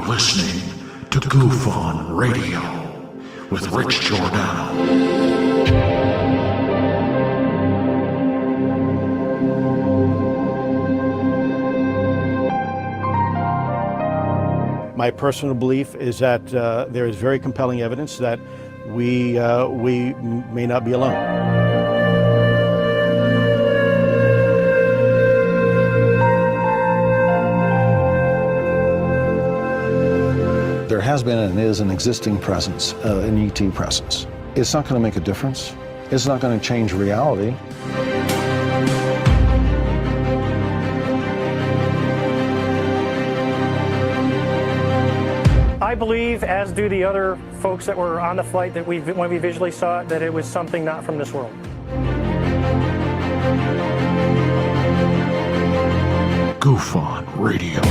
are listening to Goof On Radio with Rich Giordano. My personal belief is that there is very compelling evidence that we may not be alone. There has been and is an existing presence, an ET presence. It's not going to make a difference. It's not going to change reality. I believe, as do the other folks that were on the flight, that when we visually saw it, that it was something not from this world. Goof On Radio.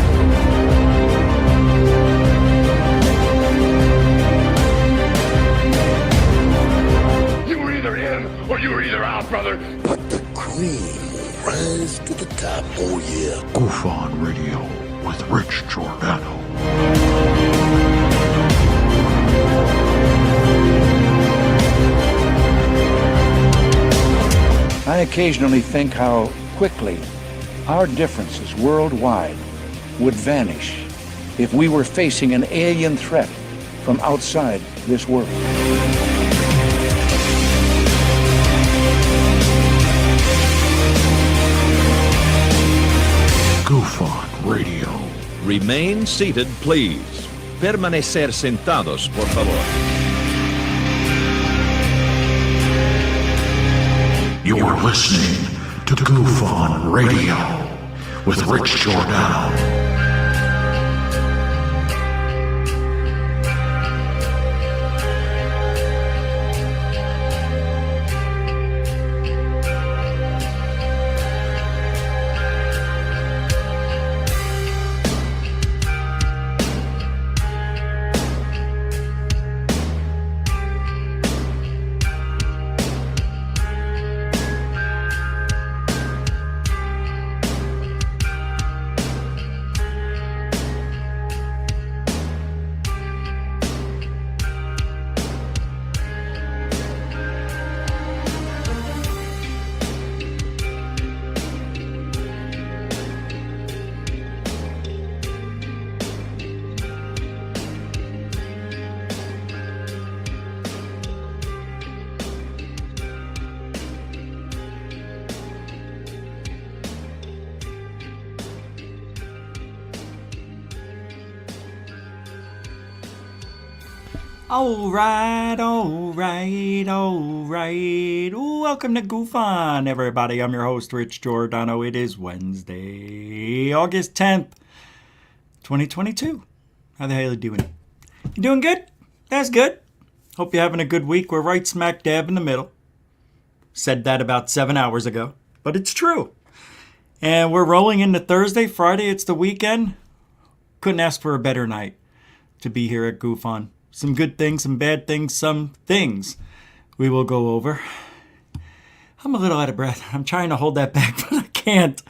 You were either in or you were either out, brother. But the cream will rise to the top, oh yeah. Goof On Radio with Rich Giordano. I occasionally think how quickly our differences worldwide would vanish if we were facing an alien threat from outside this world. Goof On Radio. Remain seated, please. Permanecer sentados, por favor. You are listening to Goof On Radio with Rich Giordano. All right. Welcome to Goof On, everybody. I'm your host, Rich Giordano. It is Wednesday, August 10th, 2022. How the hell are you doing? You doing good? That's good. Hope you're having a good week. We're right smack dab in the middle. Said that about 7 hours ago, but it's true. And we're rolling into Thursday, Friday. It's the weekend. Couldn't ask for a better night to be here at Goof On. Some good things, some bad things, some things we will go over. I'm a little out of breath. I'm trying to hold that back, but I can't.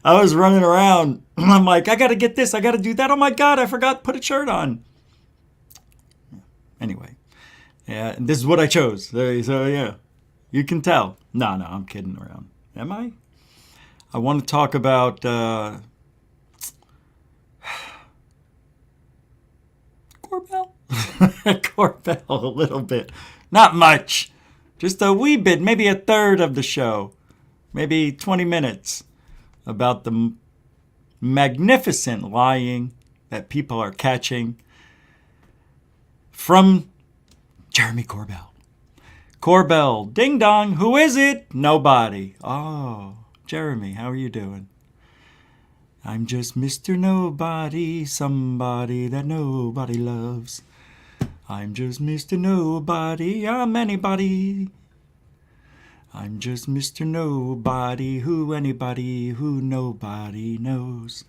I was running around. I'm like, I got to get this. I got to do that. Oh, my God, I forgot to put a shirt on. Anyway, yeah, this is what I chose. So, yeah, you can tell. No, I'm kidding around. Am I? I want to talk about Corbell. Corbell a little bit. Not much. Just a wee bit, maybe a third of the show. Maybe 20 minutes about the magnificent lying that people are catching from Jeremy Corbell. Corbell, ding dong, who is it? Nobody. Oh, Jeremy, how are you doing? I'm just Mr. Nobody, somebody that nobody loves. I'm just Mr. Nobody, I'm anybody. I'm just Mr. Nobody, who anybody, who nobody knows.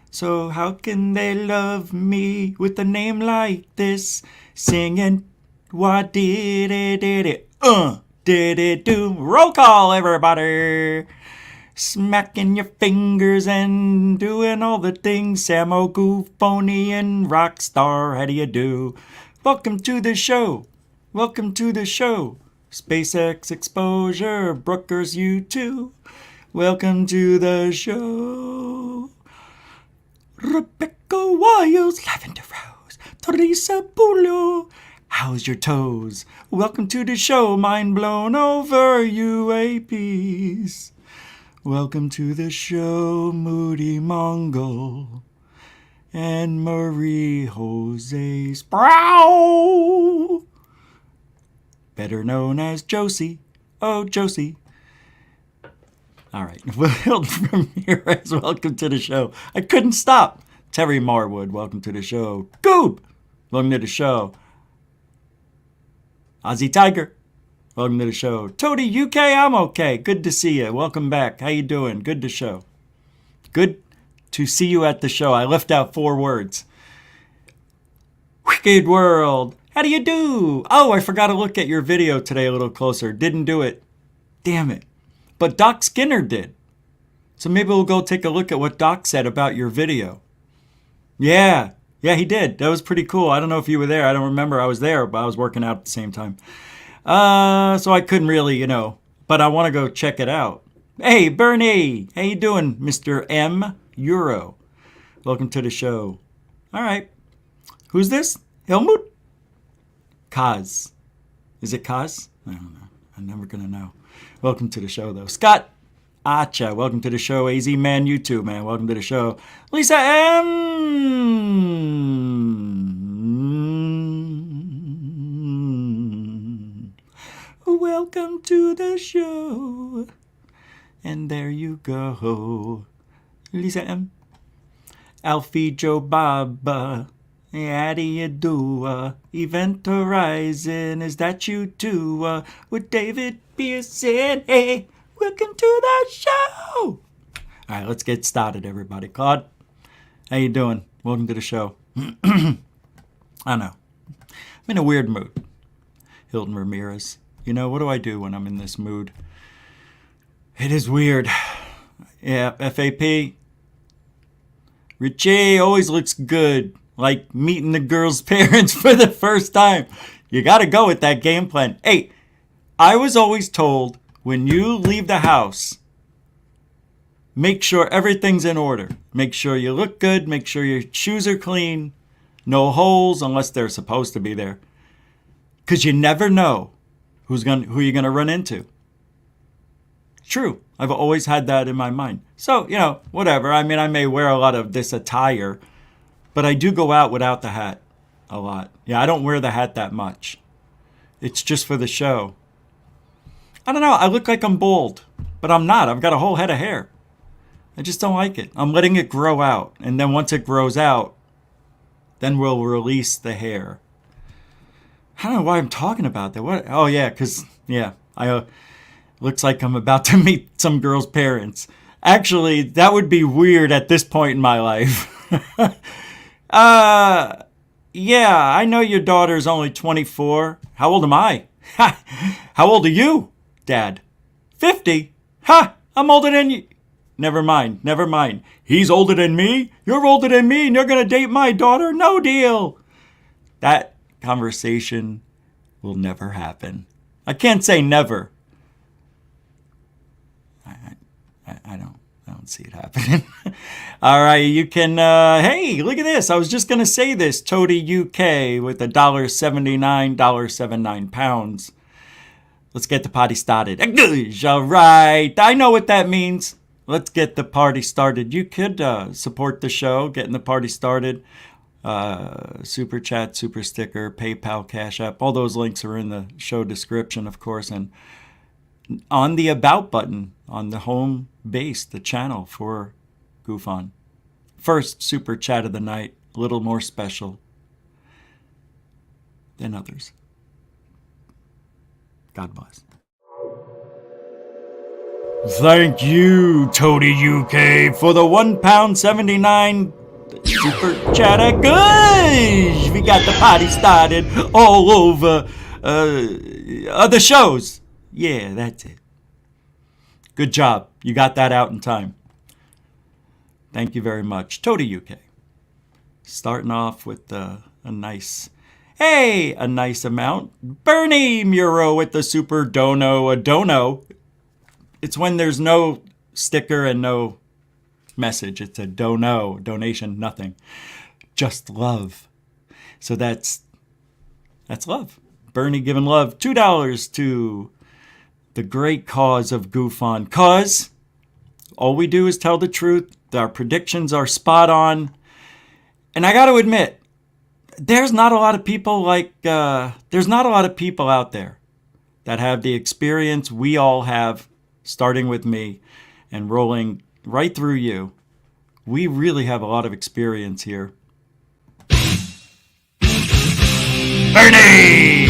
So how can they love me with a name like this? Singing, what did it do? Roll call, everybody. smacking your fingers and doing all the things. Samo, Goofoni, and Rockstar, how do you do? Welcome to the show. Welcome to the show. SpaceX Exposure, Brookers, you too. Welcome to the show. Rebecca Wiles, Lavender Rose, Teresa Pulo. How's your toes? Welcome to the show. Mind blown over UAPs. Welcome to the show, Moody Mongol and Marie Jose Sproul, better known as Josie. Oh, Josie. All right. Will Ramirez, welcome to the show. I couldn't stop. Terry Marwood, welcome to the show. Goob, welcome to the show. Ozzy Tiger, welcome to the show. Toady UK, I'm okay. Good to see you. Welcome back. How you doing? Good to show. Good to see you at the show. I left out 4 words. Wicked World, how do you do? Oh, I forgot to look at your video today a little closer. Didn't do it. Damn it. But Doc Skinner did. So maybe we'll go take a look at what Doc said about your video. Yeah, he did. That was pretty cool. I don't know if you were there. I don't remember. I was there, but I was working out at the same time. So I couldn't really, but I want to go check it out. Hey, Bernie. How you doing, Mr. M. Euro? Welcome to the show. All right. Who's this? Helmut? Kaz. Is it Kaz? I don't know. I'm never going to know. Welcome to the show, though. Scott Acha, welcome to the show. AZ Man, you too, man. Welcome to the show. Lisa M. Welcome to the show. And there you go. Lisa M. Alfie Joe Baba. How do you do? Event Horizon, is that you too? With David Pearson. Hey, welcome to the show. All right, let's get started, everybody. Claude, how you doing? Welcome to the show. I know. I'm in a weird mood. Hilton Ramirez. What do I do when I'm in this mood? It is weird. Yeah, FAP. Richie always looks good. Like meeting the girl's parents for the first time. You got to go with that game plan. Hey, I was always told when you leave the house, make sure everything's in order. Make sure you look good. Make sure your shoes are clean. No holes unless they're supposed to be there. Because you never know who you're going to run into. True. I've always had that in my mind. So, whatever. I mean, I may wear a lot of this attire, but I do go out without the hat a lot. Yeah, I don't wear the hat that much. It's just for the show. I don't know. I look like I'm bald, but I'm not. I've got a whole head of hair. I just don't like it. I'm letting it grow out. And then once it grows out, then we'll release the hair. I don't know why I'm talking about that. What? Oh, yeah, because, I looks like I'm about to meet some girl's parents. Actually, that would be weird at this point in my life. Yeah, I know your daughter's only 24. How old am I? How old are you, Dad? 50? Ha! I'm older than you. Never mind. He's older than me. You're older than me, and you're going to date my daughter? No deal. That conversation will never happen. I can't say never. I don't see it happening. All right, you can, hey, look at this. I was just going to say this. Toady UK with $1.79 pounds. Let's get the party started. All right, I know what that means. Let's get the party started. You could support the show, getting the party started. Super chat, super sticker, PayPal, Cash App. All those links are in the show description, of course. And on the About button on the home base, the channel for Goof On. First super chat of the night, a little more special than others. God bless. Thank you, Toady UK, for the £1.79 super chat. Good! We got the party started all over other shows. Yeah, that's it. Good job. You got that out in time. Thank you very much. Toady UK. Starting off with a nice amount. Bernie Muro with the super dono. A dono. It's when there's no sticker and no message. It's a dono. Donation, nothing. Just love. So that's love. Bernie giving love. $2 to the great cause of Goof On. Cause all we do is tell the truth. Our predictions are spot on. And I got to admit, there's not a lot of people out there that have the experience we all have, starting with me and rolling right through you. We really have a lot of experience here. Bernie!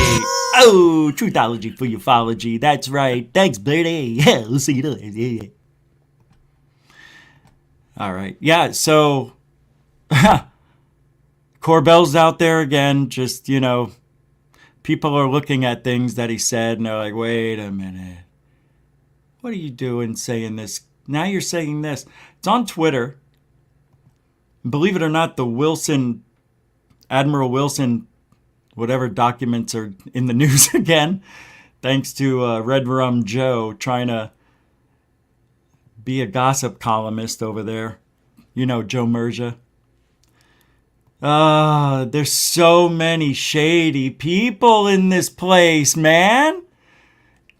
Oh, Truthology for ufology. That's right. Thanks, Bernie. We'll see you later. All right. Yeah, so Corbell's out there again. Just, people are looking at things that he said and they're like, wait a minute. What are you doing saying this? Now you're saying this. It's on Twitter. Believe it or not, the Admiral Wilson, whatever documents are in the news again, thanks to Red Rum Joe trying to be a gossip columnist over there. Joe Merja. There's so many shady people in this place, man.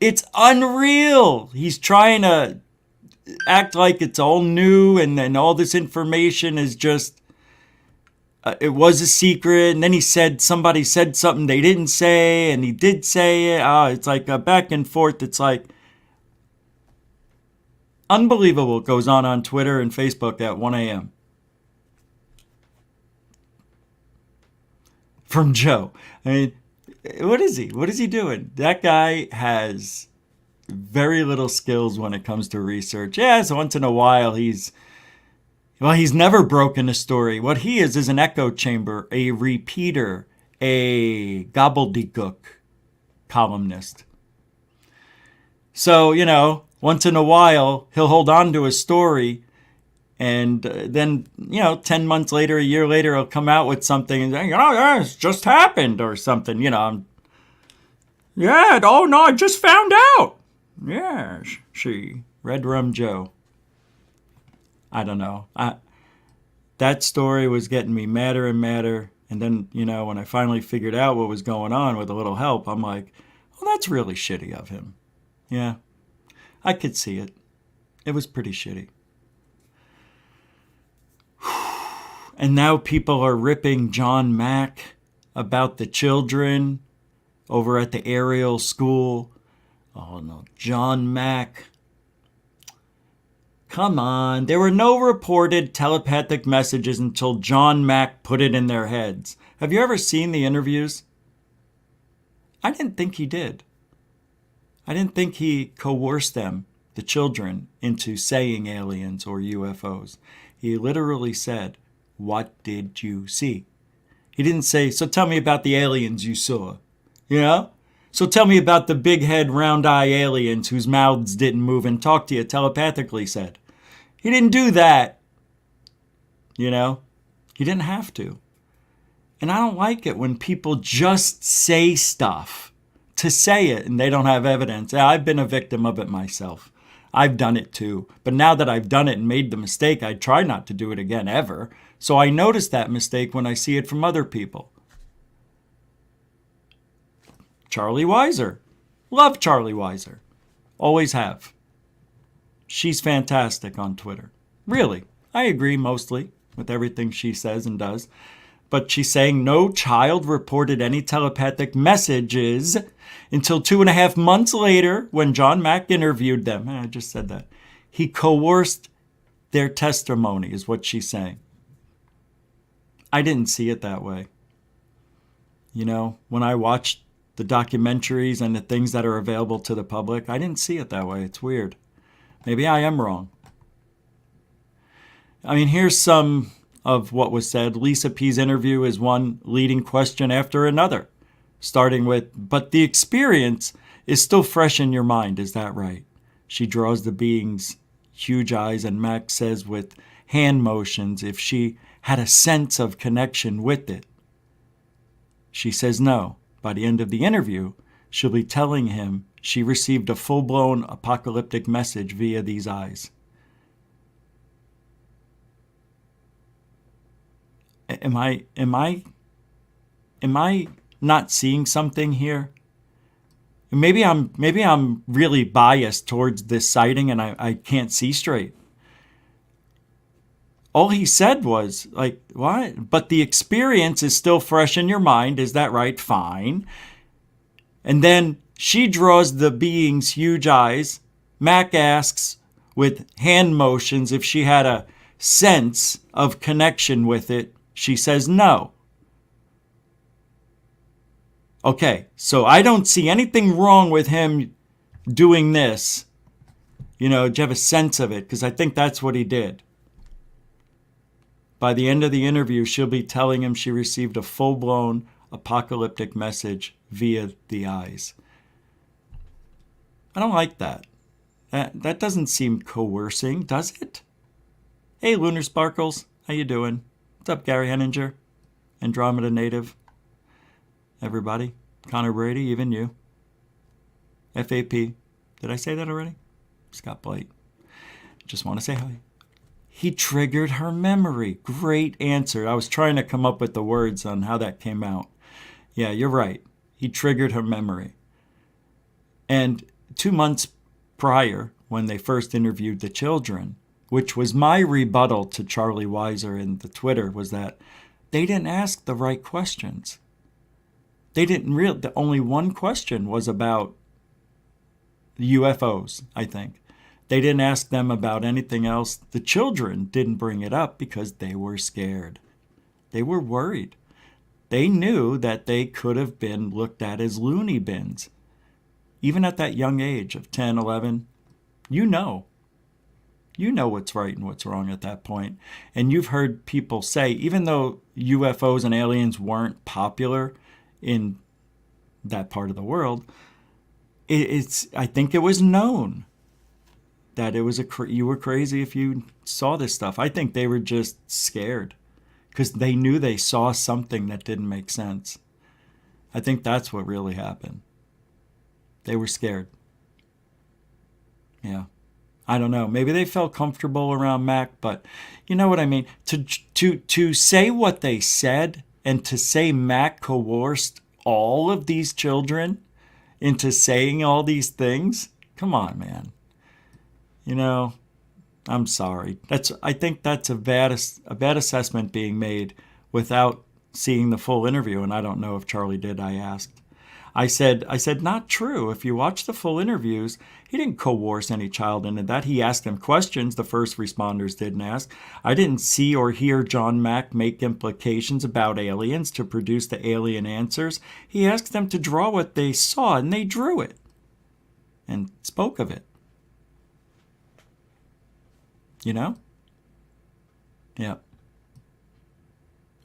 It's unreal. He's trying to act like it's all new and then all this information is just, it was a secret. And then somebody said something they didn't say and he did say it. It's like a back and forth. It's like unbelievable what goes on Twitter and Facebook at 1 a.m. From Joe. I mean, what is he? What is he doing? That guy has very little skills when it comes to research. Yes, once in a while he's never broken a story. What he is an echo chamber, a repeater, a gobbledygook columnist. So, once in a while he'll hold on to a story and then, 10 months later, a year later, he'll come out with something and say, yeah, it's just happened or something, I just found out. Yeah, Red Rum Joe. I don't know. That story was getting me madder and madder. And then, when I finally figured out what was going on with a little help, I'm like, well, that's really shitty of him. Yeah, I could see it. It was pretty shitty. And now people are ripping John Mack about the children over at the Ariel school. Oh no, John Mack. Come on. There were no reported telepathic messages until John Mack put it in their heads. Have you ever seen the interviews? I didn't think he did. I didn't think he coerced them, the children, into saying aliens or UFOs. He literally said, "What did you see?" He didn't say, "So tell me about the aliens you saw." So tell me about the big head, round eye aliens whose mouths didn't move and talk to you telepathically, said. He didn't do that. He didn't have to. And I don't like it when people just say stuff to say it and they don't have evidence. I've been a victim of it myself. I've done it too. But now that I've done it and made the mistake, I try not to do it again ever. So I notice that mistake when I see it from other people. Charlie Weiser. Love Charlie Weiser. Always have. She's fantastic on Twitter. Really. I agree mostly with everything she says and does. But she's saying no child reported any telepathic messages until 2.5 months later when John Mack interviewed them. I just said that. He coerced their testimony, is what she's saying. I didn't see it that way. When I watched the documentaries and the things that are available to the public, I didn't see it that way. It's weird. Maybe I am wrong. I mean, here's some of what was said. Lisa P's interview is one leading question after another, starting with, but the experience is still fresh in your mind, is that right? she draws the being's huge eyes, and Mack says with hand motions if she had a sense of connection with it. She says no. By the end of the interview, she'll be telling him she received a full-blown apocalyptic message via these eyes. Am I not seeing something here? Maybe I'm really biased towards this sighting and I can't see straight. All he said was, like, what? But the experience is still fresh in your mind. Is that right? Fine. And then she draws the being's huge eyes. Mack asks with hand motions if she had a sense of connection with it. She says no. Okay, so I don't see anything wrong with him doing this. Do you have a sense of it? Because I think that's what he did. By the end of the interview, she'll be telling him she received a full-blown apocalyptic message via the eyes. I don't like that. That doesn't seem coercing, does it? Hey, Lunar Sparkles. How you doing? What's up, Gary Henninger? Andromeda Native. Everybody. Connor Brady, even you. FAP. Did I say that already? Scott Blight. Just want to say hi. He triggered her memory. Great answer. I was trying to come up with the words on how that came out. Yeah, you're right. He triggered her memory. And 2 months prior, when they first interviewed the children, which was my rebuttal to Charlie Weiser in the Twitter, was that they didn't ask the right questions. They didn't really. The only one question was about UFOs, I think. They didn't ask them about anything else. The children didn't bring it up because they were scared. They were worried. They knew that they could have been looked at as loony bins. Even at that young age of 10, 11, you know what's right and what's wrong at that point. And you've heard people say, even though UFOs and aliens weren't popular in that part of the world, I think it was known that it was you were crazy if you saw this stuff. I think they were just scared because they knew they saw something that didn't make sense. I think that's what really happened. They were scared. Yeah. I don't know. Maybe they felt comfortable around Mack, but you know what I mean? To say what they said and to say Mack coerced all of these children into saying all these things, come on, man. I'm sorry. I think that's a bad assessment being made without seeing the full interview, and I don't know if Charlie did. I asked. I said, not true. If you watch the full interviews, he didn't coerce any child into that. He asked them questions the first responders didn't ask. I didn't see or hear John Mack make implications about aliens to produce the alien answers. He asked them to draw what they saw, and they drew it and spoke of it. Yeah.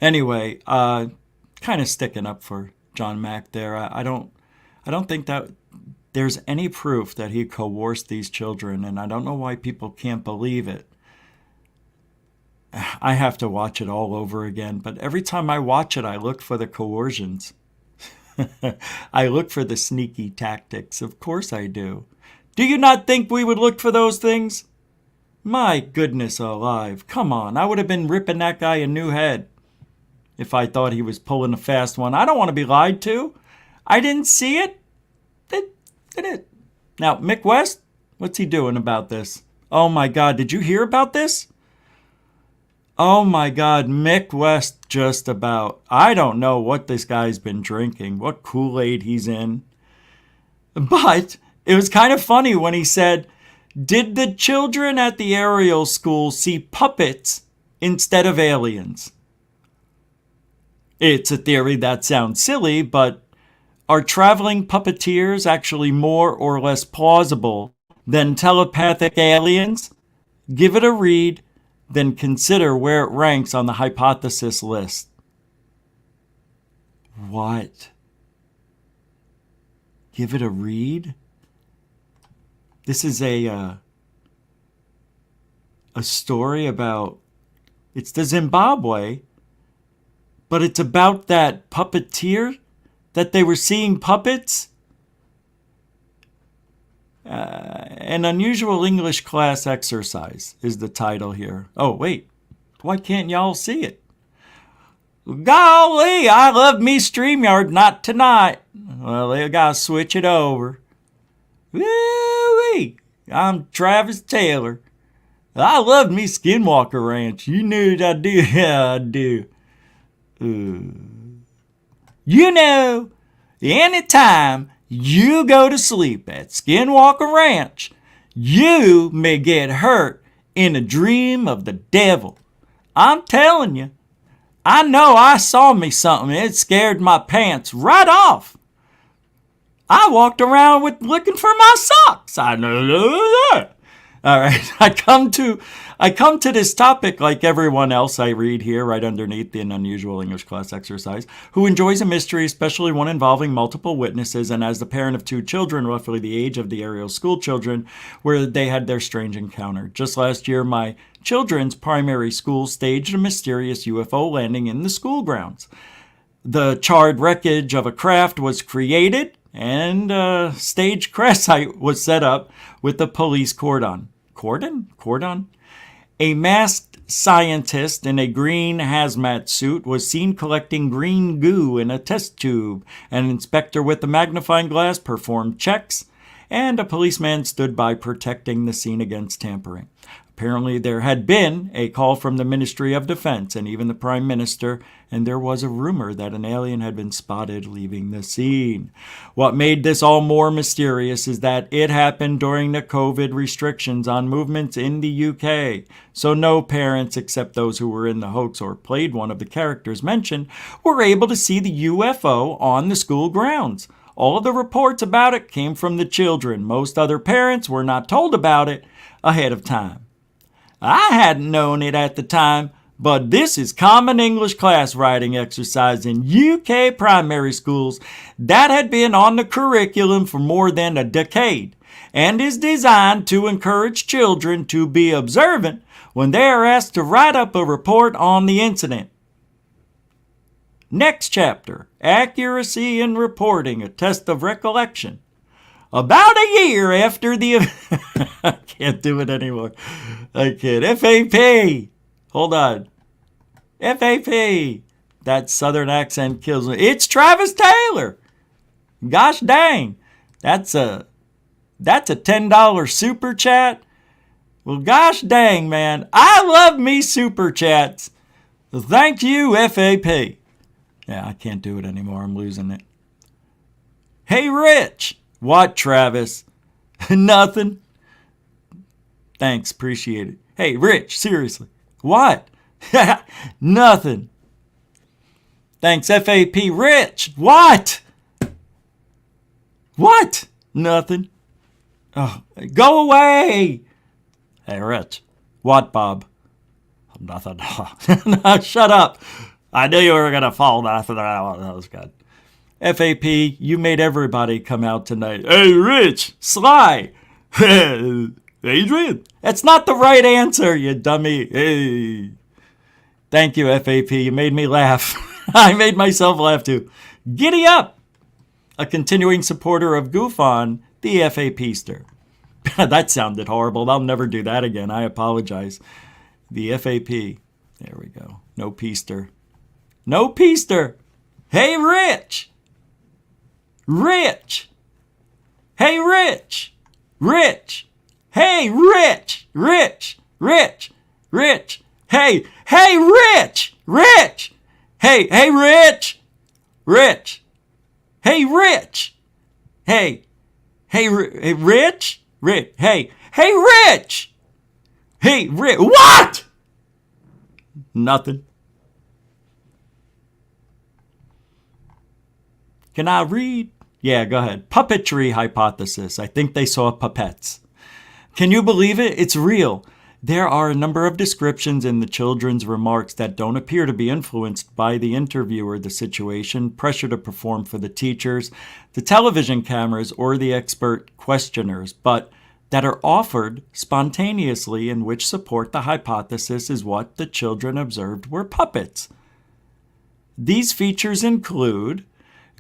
Anyway, kind of sticking up for John Mack there. I don't think that there's any proof that he coerced these children, and I don't know why people can't believe it. I have to watch it all over again, but every time I watch it, I look for the coercions. I look for the sneaky tactics. Of course I do. Do you not think we would look for those things? My goodness alive. Come on. I would have been ripping that guy a new head if I thought he was pulling a fast one. I don't want to be lied to. I didn't see it. Did it. Now, Mick West, what's he doing about this? Oh my God. Did you hear about this? Oh my God. Mick West just about. I don't know what this guy's been drinking, what Kool-Aid he's in. But it was kind of funny when he said, did the children at the Ariel school see puppets instead of aliens? It's a theory that sounds silly, but are traveling puppeteers actually more or less plausible than telepathic aliens? Give it a read, then consider where it ranks on the hypothesis list. What? Give it a read? This is a story about, it's the Zimbabwe, but it's about that puppeteer that they were seeing puppets. An unusual English class exercise is the title here. Oh, wait. Why can't y'all see it? Golly, I love me StreamYard, not tonight. Well, they gotta switch it over. Woo-wee. I'm Travis Taylor. I love me Skinwalker Ranch. You knew I do. Yeah, I do. You know, anytime you go to sleep at Skinwalker Ranch, you may get hurt in a dream of the devil. I'm telling you. I know I saw me something. It scared my pants right off. I walked around looking for my socks. I know that. All right, I come to this topic like everyone else I read here right underneath the unusual English class exercise, who enjoys a mystery, especially one involving multiple witnesses, and as the parent of 2 children, roughly the age of the Ariel school children, where they had their strange encounter. Just last year, my children's primary school staged a mysterious UFO landing in the school grounds. The charred wreckage of a craft was created, and a staged crash site was set up with the police cordon. Cordon? A masked scientist in a green hazmat suit was seen collecting green goo in a test tube. An inspector with a magnifying glass performed checks, and a policeman stood by protecting the scene against tampering. Apparently there had been a call from the Ministry of Defense and even the Prime Minister, and there was a rumor that an alien had been spotted leaving the scene. What made this all more mysterious is that it happened during the COVID restrictions on movements in the UK, so no parents except those who were in the hoax or played one of the characters mentioned were able to see the UFO on the school grounds. All of the reports about it came from the children. Most other parents were not told about it ahead of time. I hadn't known it at the time, but this is common English class writing exercise in UK primary schools that had been on the curriculum for more than a decade and is designed to encourage children to be observant when they are asked to write up a report on the incident. Next chapter, Accuracy in Reporting, a Test of Recollection. About a year after the... I can't do it anymore. I can't. FAP! Hold on. FAP! That southern accent kills me. It's Travis Taylor! Gosh dang. That's a $10 super chat. Well, gosh dang, man. I love me super chats. Thank you, FAP. Yeah, I can't do it anymore. I'm losing it. Hey, Rich! What, Travis? Nothing. Thanks, appreciate it. Hey, Rich, seriously. What? Nothing. Thanks, FAP. Rich, what? What? Nothing. Oh, go away. Hey, Rich. What, Bob? Nothing. No, shut up. I knew you were going to fall. Nothing. That was good. FAP, you made everybody come out tonight. Hey, Rich, Sly, Adrian. That's not the right answer, you dummy. Hey. Thank you, FAP. You made me laugh. I made myself laugh too. Giddy up. A continuing supporter of Goof On, the FAPster. That sounded horrible. I'll never do that again. I apologize. The FAP. There we go. No Peaster. No Peaster. Hey, Rich. Rich. Hey, Rich. Rich. Hey, Rich. Rich. Rich. Rich. Hey. Hey, Rich. Rich. Hey. Hey, Rich. Rich. Hey, Rich. Hey. Hey, Rich. Rich. Hey. Hey, Rich. Hey, Rich. What? Nothing. Can I read? Yeah, go ahead. Puppetry hypothesis. I think they saw puppets. Can you believe it? It's real. There are a number of descriptions in the children's remarks that don't appear to be influenced by the interviewer, the situation, pressure to perform for the teachers, the television cameras, or the expert questioners, but that are offered spontaneously and which support the hypothesis is what the children observed were puppets. These features include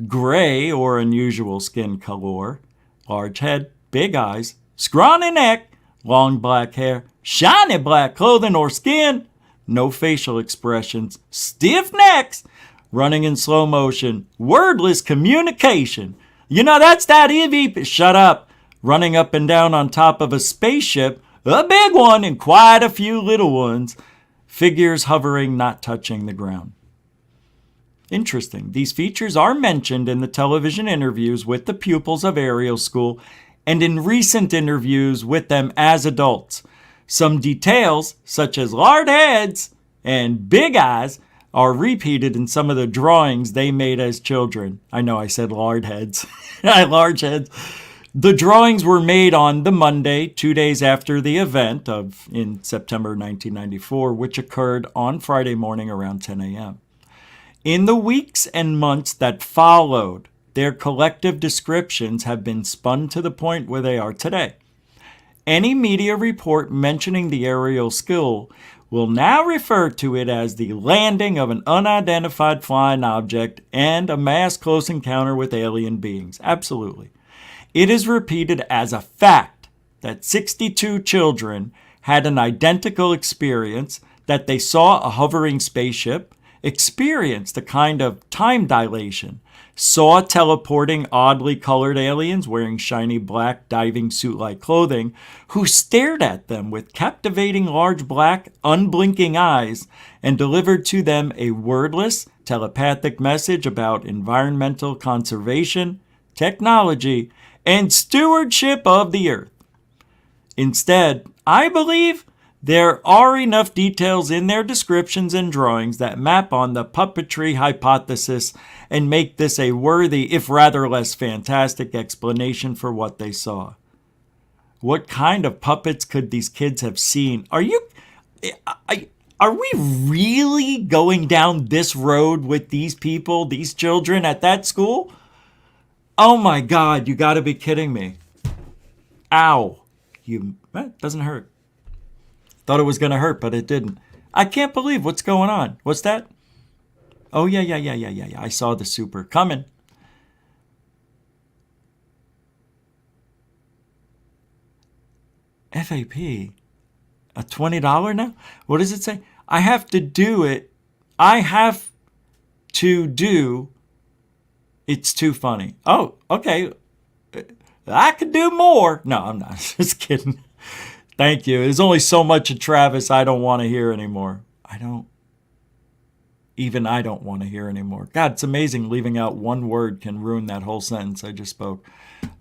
gray or unusual skin color, large head, big eyes, scrawny neck, long black hair, shiny black clothing or skin, no facial expressions, stiff necks, running in slow motion, wordless communication. You know, that's that EV. Shut up. Running up and down on top of a spaceship, a big one and quite a few little ones. Figures hovering, not touching the ground. Interesting. These features are mentioned in the television interviews with the pupils of Ariel School and in recent interviews with them as adults. Some details, such as large heads and big eyes, are repeated in some of the drawings they made as children. I know I said large heads. Large heads. The drawings were made on the Monday, 2 days after the event in September 1994, which occurred on Friday morning around 10 a.m. In the weeks and months that followed, their collective descriptions have been spun to the point where they are today. Any media report mentioning the aerial skill will now refer to it as the landing of an unidentified flying object and a mass close encounter with alien beings. Absolutely. It is repeated as a fact that 62 children had an identical experience, that they saw a hovering spaceship, experienced a kind of time dilation, saw teleporting oddly colored aliens wearing shiny black diving suit-like clothing who stared at them with captivating large black unblinking eyes and delivered to them a wordless telepathic message about environmental conservation, technology, and stewardship of the earth. Instead, I believe there are enough details in their descriptions and drawings that map on the puppetry hypothesis and make this a worthy, if rather less fantastic, explanation for what they saw. What kind of puppets could these kids have seen? Are we really going down this road with these people, these children at that school? Oh my God, you gotta be kidding me. Ow. That doesn't hurt. Thought it was gonna hurt, but it didn't. I can't believe what's going on. What's that? Oh, yeah. I saw the super coming. FAP? A $20 now? What does it say? I have to do it. I have to do. It's too funny. Oh, okay. I could do more. No, I'm not. Just kidding. Thank you. There's only so much of Travis I don't want to hear anymore. I don't want to hear anymore. God, it's amazing leaving out one word can ruin that whole sentence I just spoke.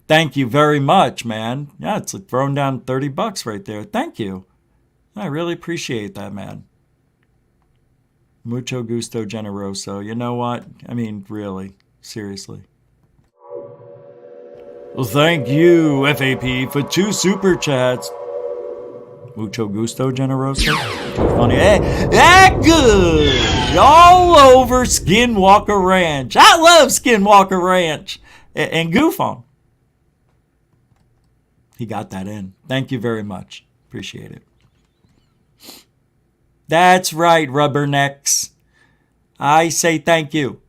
Thank you very much, man. Yeah, it's like throwing down $30 right there. Thank you. I really appreciate that, man. Mucho gusto generoso. You know what? I mean, really. Seriously. Well, thank you, FAP, for 2 super chats. Mucho gusto generoso. Funny. Hey, good. All over Skinwalker Ranch. I love Skinwalker Ranch. And Goof on. He got that in. Thank you very much. Appreciate it. That's right, rubbernecks. I say thank you.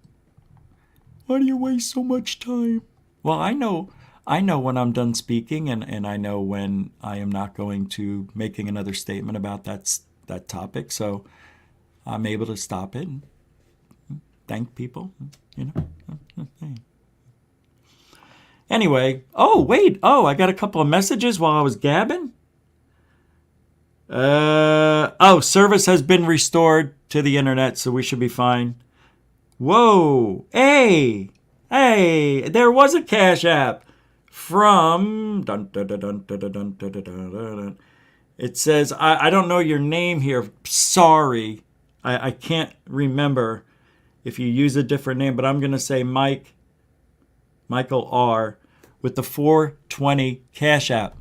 Why do you waste so much time? Well, I know when I'm done speaking, and I know when I am not going to making another statement about that topic. So I'm able to stop it and thank people, you know. Anyway, I got a couple of messages while I was gabbing. Service has been restored to the internet, so we should be fine. Whoa, hey, there was a Cash App from, it says, I don't know your name here, sorry, I can't remember if you use a different name, but I'm going to say Michael R. with the 420 Cash App.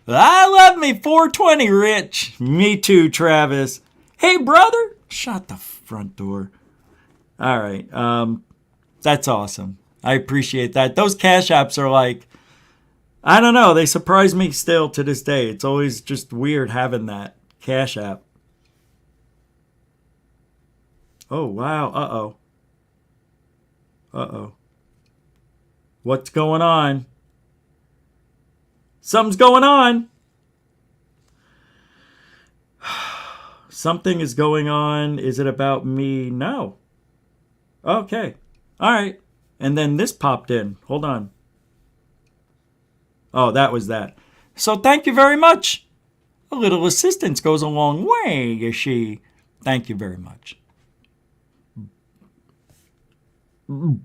I love me 420, Rich. Me too, Travis. Hey, brother. Shut the front door. All right. That's awesome. I appreciate that. Those Cash Apps are like, I don't know. They surprise me still to this day. It's always just weird having that Cash App. Oh, wow. Uh-oh. Uh-oh. What's going on? Something's going on. Something is going on. Is it about me? No. Okay. All right. And then this popped in. Hold on. Oh, that was that. So thank you very much. A little assistance goes a long way, you see. Thank you very much. We're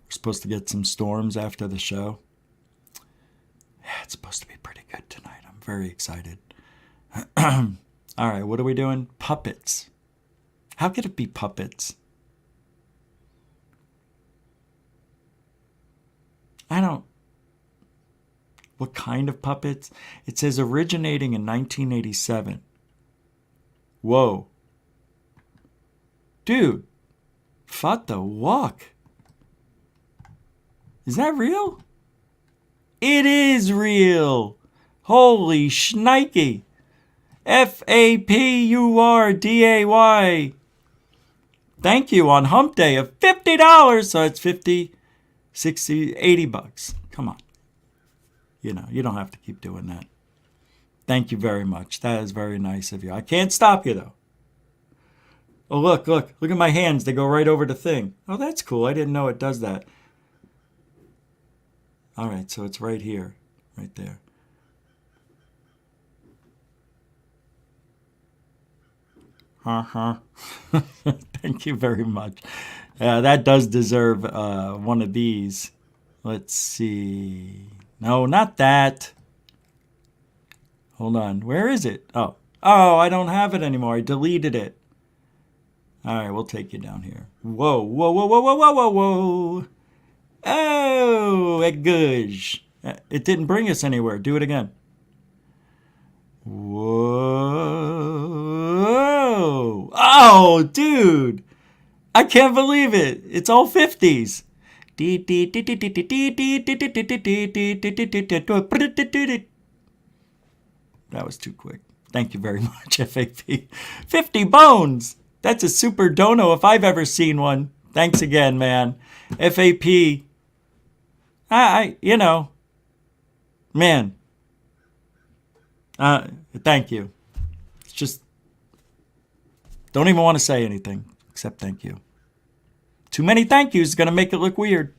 supposed to get some storms after the show. Yeah, it's supposed to be pretty good tonight. I'm very excited. All right, what are we doing? Puppets. How could it be puppets? I don't... What kind of puppets? It says originating in 1987. Whoa. Dude. What the walk? Is that real? It is real. Holy shnikey. F-A-P-U-R-D-A-Y. Thank you on hump day of $50. So it's 50, 60, 80 bucks. Come on. You know, you don't have to keep doing that. Thank you very much. That is very nice of you. I can't stop you, though. Oh, look at my hands. They go right over the thing. Oh, that's cool. I didn't know it does that. All right, so it's right here, right there. Thank you very much. That does deserve one of these. Let's see. No, not that. Hold on. Where is it? Oh, I don't have it anymore. I deleted it. All right, we'll take you down here. Whoa, whoa, whoa, whoa, whoa, whoa, whoa, whoa. Oh, it goes. It didn't bring us anywhere. Do it again. Whoa. Oh, dude. I can't believe it. It's all 50s. That was too quick. Thank you very much, FAP. 50 bones. That's a super dono if I've ever seen one. Thanks again, man. FAP. You know, man. Thank you. It's just, don't even want to say anything except thank you. Too many thank yous is going to make it look weird.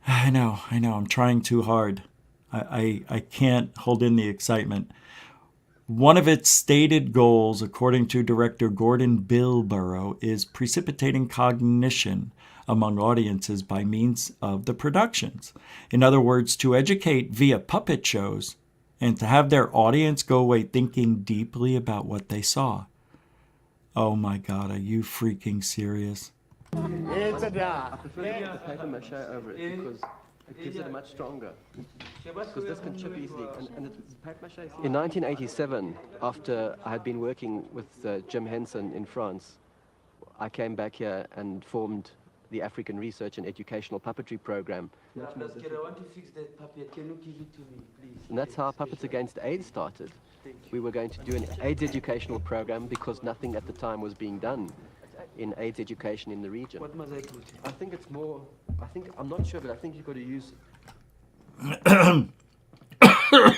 I know. I'm trying too hard. I can't hold in the excitement. One of its stated goals, according to director Gordon Bilborough, is precipitating cognition among audiences by means of the productions. In other words, to educate via puppet shows and to have their audience go away thinking deeply about what they saw. Oh my God, are you freaking serious? It's a dog. I prefer the paper mache over it because it gives it much stronger. Because this can chip easily. And it's paper mache. In 1987, after I had been working with Jim Henson in France, I came back here and formed the African Research and Educational Puppetry Program. I want to fix that puppet. Can you give it to me, please? And that's how Puppets Against AIDS started. We were going to do an AIDS educational program because nothing at the time was being done in AIDS education in the region. What must I put? I think it's more, I'm not sure, but I think you've got to use...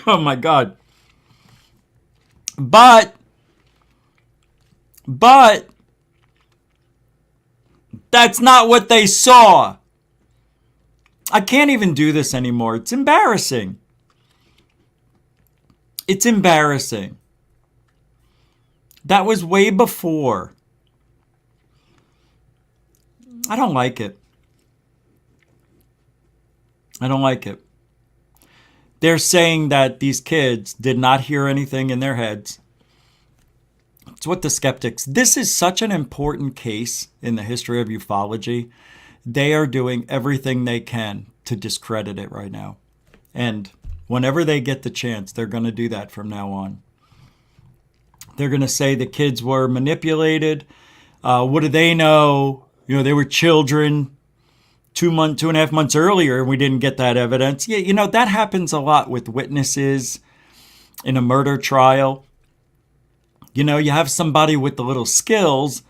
Oh my God. But that's not what they saw. I can't even do this anymore. It's embarrassing. It's embarrassing. That was way before. I don't like it. I don't like it. They're saying that these kids did not hear anything in their heads. It's what the skeptics... This is such an important case in the history of ufology. They are doing everything they can to discredit it right now. And whenever they get the chance, they're going to do that from now on. They're going to say the kids were manipulated. What do they know? You know, they were children. 2 and a half months earlier and we didn't get that evidence. Yeah, you know, that happens a lot with witnesses in a murder trial. You know, you have somebody with the little skills,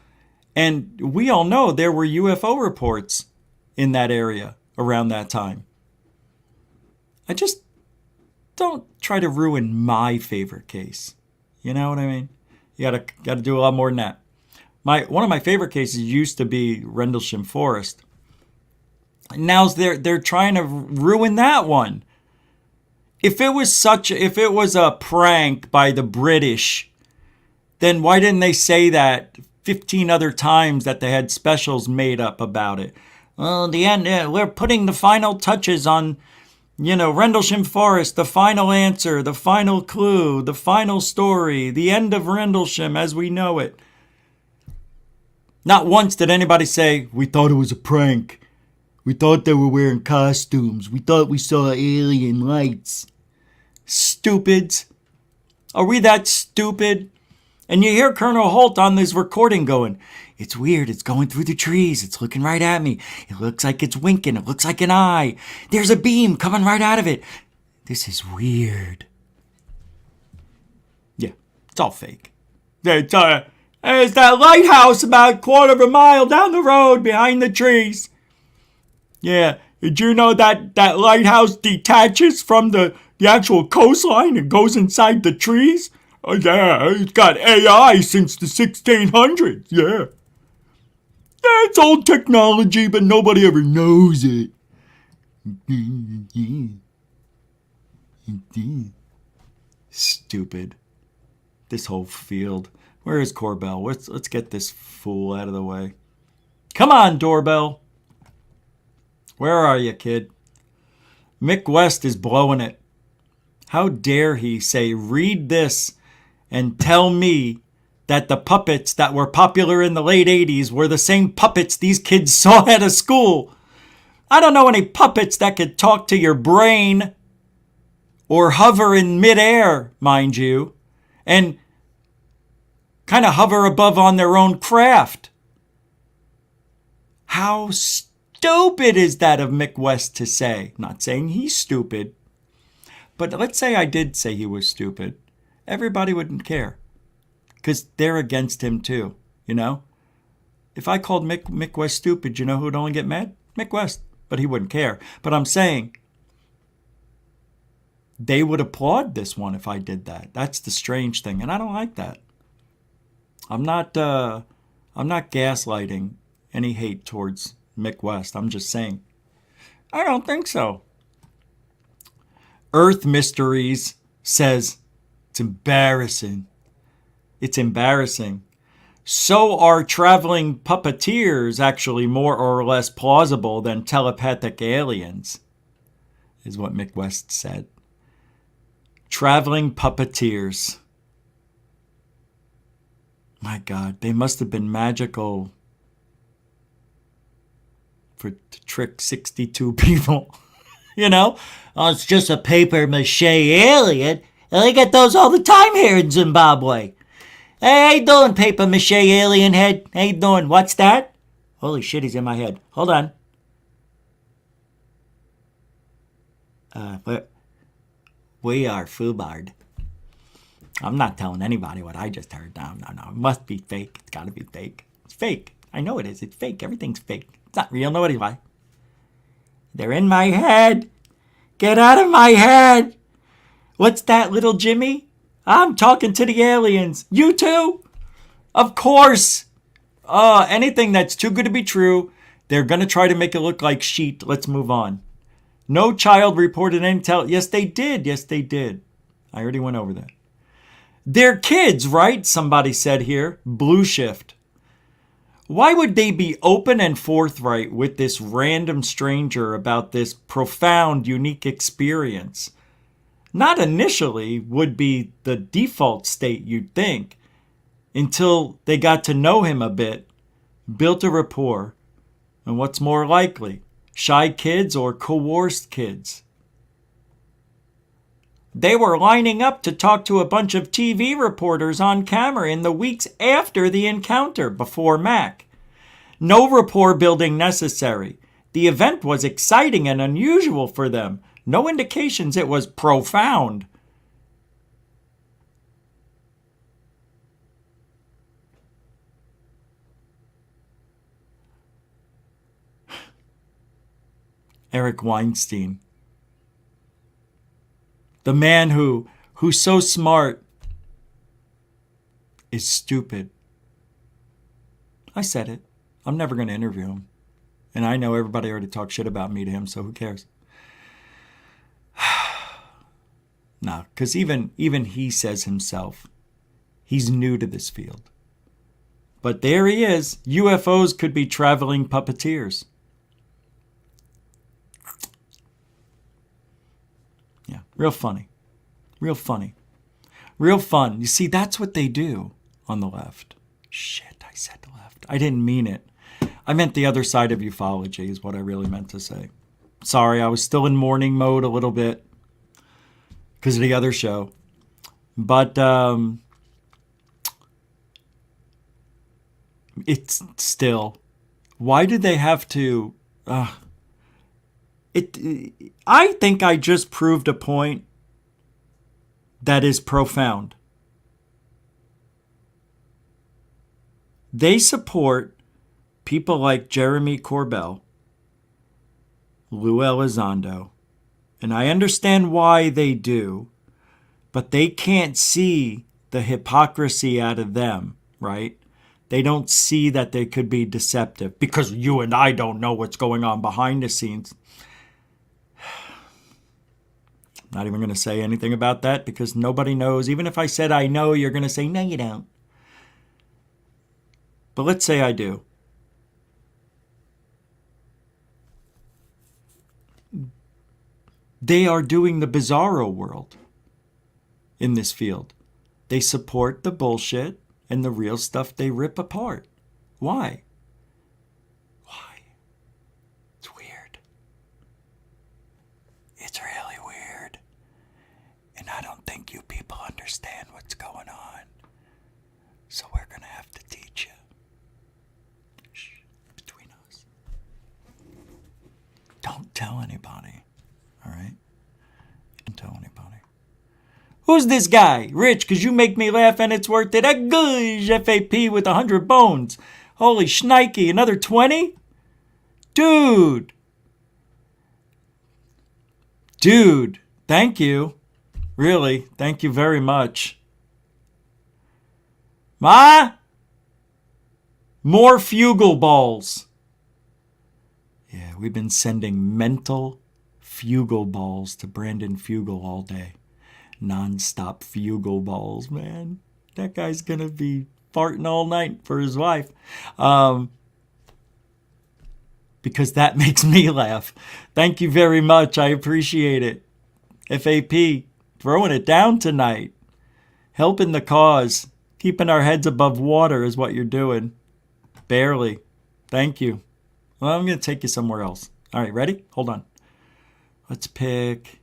and we all know there were UFO reports in that area around that time. I just don't try to ruin my favorite case. You know what I mean? You gotta do a lot more than that. One of my favorite cases used to be Rendlesham Forest. Now they're trying to ruin that one. If it was a prank by the British, then why didn't they say that 15 other times that they had specials made up about it? Well, in the end, we're putting the final touches on, you know, Rendlesham Forest, the final answer, the final clue, the final story, the end of Rendlesham as we know it. Not once did anybody say, we thought it was a prank. We thought they were wearing costumes. We thought we saw alien lights. Stupids. Are we that stupid? And you hear Colonel Holt on this recording going, it's weird. It's going through the trees. It's looking right at me. It looks like it's winking. It looks like an eye. There's a beam coming right out of it. This is weird. Yeah, it's all fake. There's that lighthouse about a quarter of a mile down the road behind the trees. Yeah, did you know that lighthouse detaches from the actual coastline and goes inside the trees? Oh, yeah, it's got AI since the 1600s, yeah. Yeah, it's old technology, but nobody ever knows it. Stupid. This whole field. Where is Corbell? Let's get this fool out of the way. Come on, doorbell. Where are you, kid? Mick West is blowing it. How dare he say, read this and tell me that the puppets that were popular in the late 80s were the same puppets these kids saw at a school. I don't know any puppets that could talk to your brain or hover in midair, mind you, and kind of hover above on their own craft. How stupid is that of Mick West to say? Not saying he's stupid, but let's say I did say he was stupid. Everybody wouldn't care because they're against him too, you know? If I called Mick West stupid, you know who'd only get mad? Mick West, but he wouldn't care. But I'm saying they would applaud this one if I did that. That's the strange thing, and I don't like that. I'm not gaslighting any hate towards Mick West. I'm just saying, I don't think so. Earth Mysteries says, it's embarrassing. It's embarrassing. So are traveling puppeteers actually more or less plausible than telepathic aliens, is what Mick West said. Traveling puppeteers. My God, they must have been magical to trick 62 people. You know? Oh, it's just a paper mache alien. They get those all the time here in Zimbabwe. Hey, how you doing, paper mache alien head? How you doing? What's that? Holy shit, he's in my head. Hold on. We are FUBARD. I'm not telling anybody what I just heard. No. It must be fake. It's got to be fake. It's fake. I know it is. It's fake. Everything's fake. It's not real. Nobody lie. They're in my head. Get out of my head. What's that, little Jimmy? I'm talking to the aliens. You too? Of course. Anything that's too good to be true, they're going to try to make it look like sheet. Let's move on. No child reported any Yes, they did. Yes, they did. I already went over that. They're kids, right? Somebody said here. Blue Shift. Why would they be open and forthright with this random stranger about this profound, unique experience? Not initially would be the default state, you'd think, until they got to know him a bit, built a rapport, and what's more likely, shy kids or coerced kids? They were lining up to talk to a bunch of TV reporters on camera in the weeks after the encounter before Mack. No rapport building necessary. The event was exciting and unusual for them. No indications it was profound. Eric Weinstein. The man who's so smart is stupid. I said it. I'm never going to interview him. And I know everybody already talked shit about me to him, so who cares? No, because even he says himself, he's new to this field. But there he is. UFOs could be traveling puppeteers. Yeah, real funny. Real funny. Real fun. You see, that's what they do on the left. Shit, I said the left. I didn't mean it. I meant the other side of ufology is what I really meant to say. Sorry, I was still in mourning mode a little bit because of the other show. But it's still, why do they have to... I think I just proved a point that is profound. They support people like Jeremy Corbell, Lou Elizondo, and I understand why they do, but they can't see the hypocrisy out of them, right? They don't see that they could be deceptive because you and I don't know what's going on behind the scenes. Not even going to say anything about that because nobody knows. Even if I said I know, you're going to say, no, you don't. But let's say I do. They are doing the bizarro world in this field. They support the bullshit and the real stuff they rip apart. Why? Why? It's weird. It's really weird. And I don't think you people understand what's going on. So we're going to have to teach you. Shh, between us. Don't tell anybody. All right? Don't tell anybody. Who's this guy? Rich, because you make me laugh and it's worth it. A good FAP with 100 bones. Holy shnikey, another 20? Dude. Dude, thank you. Really, thank you very much. Ma? More fugal balls. Yeah, we've been sending mental fugal balls to Brandon Fugal all day. Non-stop fugal balls, man. That guy's gonna be farting all night for his wife. Because that makes me laugh. Thank you very much. I appreciate it. FAP, throwing it down tonight. Helping the cause. Keeping our heads above water is what you're doing. Barely. Thank you. Well, I'm going to take you somewhere else. All right, ready? Hold on. Let's pick...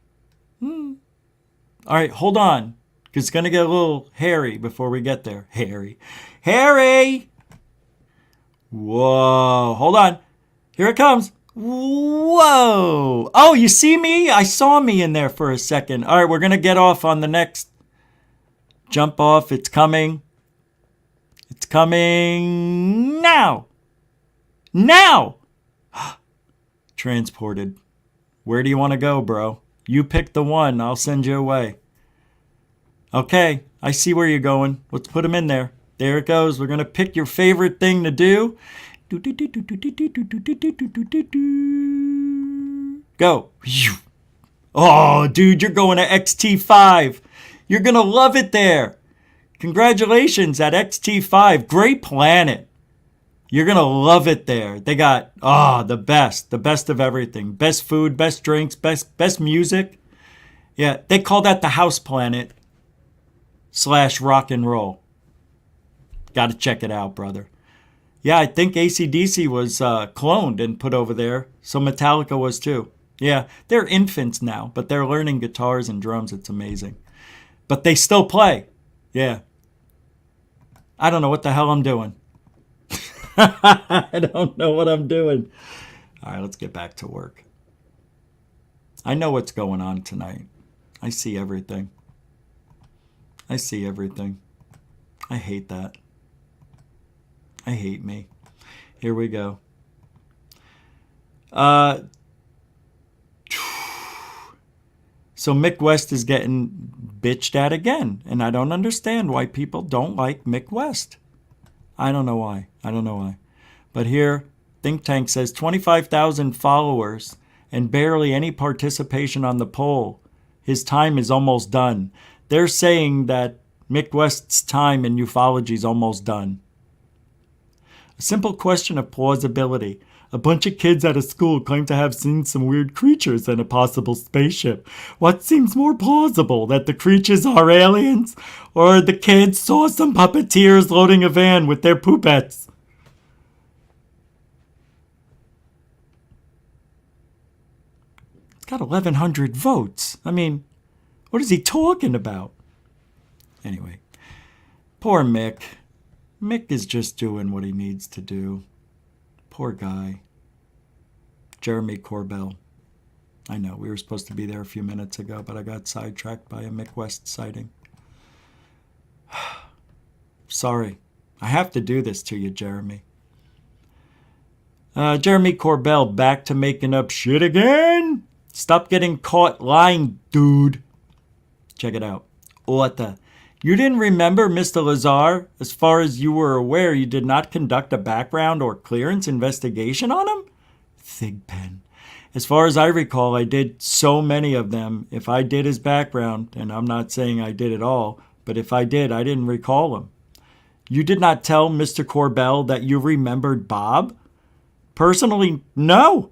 All right, hold on. Because it's going to get a little hairy before we get there. Hairy. Harry! Whoa. Hold on. Here it comes. Whoa. Oh, you see me? I saw me in there for a second. All right, we're going to get off on the next. Jump off. It's coming. It's coming now. Now. Transported. Where do you want to go, bro? You pick the one. I'll send you away. Okay, I see where you're going. Let's put him in there. There it goes. We're going to pick your favorite thing to do. Go. Oh, dude, you're going to XT5. You're going to love it there. Congratulations at XT5. Great planet. You're going to love it there. They got, the best of everything. Best food, best drinks, best music. Yeah, they call that the house planet / rock and roll. Got to check it out, brother. Yeah, I think AC/DC was cloned and put over there. So Metallica was too. Yeah, they're infants now, but they're learning guitars and drums. It's amazing. But they still play. Yeah. I don't know what the hell I'm doing. I don't know what I'm doing. All right, let's get back to work. I know what's going on tonight. I see everything. I see everything. I hate that. I hate me. Here we go. So Mick West is getting bitched at again. And I don't understand why people don't like Mick West. I don't know why. I don't know why. But here, Think Tank says 25,000 followers and barely any participation on the poll. His time is almost done. They're saying that Mick West's time in ufology is almost done. A simple question of plausibility. A bunch of kids at a school claim to have seen some weird creatures in a possible spaceship. What seems more plausible, that the creatures are aliens, or the kids saw some puppeteers loading a van with their poopettes? It's got 1,100 votes. I mean, what is he talking about? Anyway, poor Mick. Mick is just doing what he needs to do. Poor guy. Jeremy Corbell. I know, we were supposed to be there a few minutes ago, but I got sidetracked by a Mick West sighting. Sorry. I have to do this to you, Jeremy. Jeremy Corbell back to making up shit again? Stop getting caught lying, dude. Check it out. Author. You didn't remember Mr. Lazar? As far as you were aware, you did not conduct a background or clearance investigation on him? Thigpen. As far as I recall, I did so many of them. If I did his background, and I'm not saying I did it all, but if I did, I didn't recall him. You did not tell Mr. Corbell that you remembered Bob? Personally, no.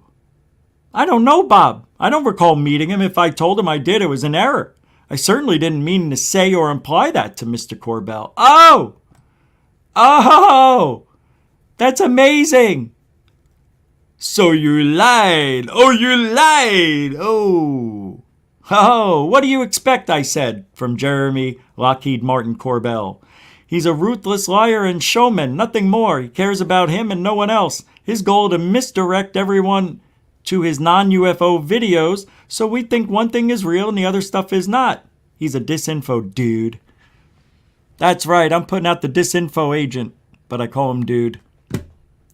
I don't know Bob. I don't recall meeting him. If I told him I did, it was an error. I certainly didn't mean to say or imply that to Mr. Corbell. Oh, that's amazing. So you lied. Oh, you lied. Oh, what do you expect, I said, from Jeremy Lockheed Martin Corbell. He's a ruthless liar and showman, nothing more. He cares about him and no one else. His goal to misdirect everyone to his non-UFO videos, so we think one thing is real and the other stuff is not. He's a disinfo dude. That's right, I'm putting out the disinfo agent, but I call him dude.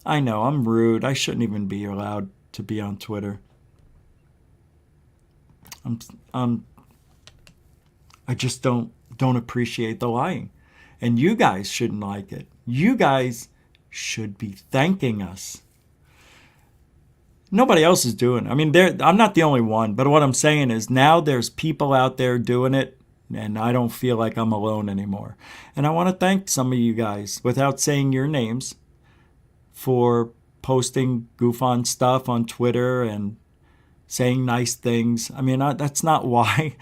I know, I'm rude. I shouldn't even be allowed to be on Twitter. I just don't appreciate the lying. And you guys shouldn't like it. You guys should be thanking us. Nobody else is doing it. I mean, I'm not the only one, but what I'm saying is now there's people out there doing it, and I don't feel like I'm alone anymore. And I want to thank some of you guys, without saying your names, for posting goof on stuff on Twitter and saying nice things. I mean, that's not why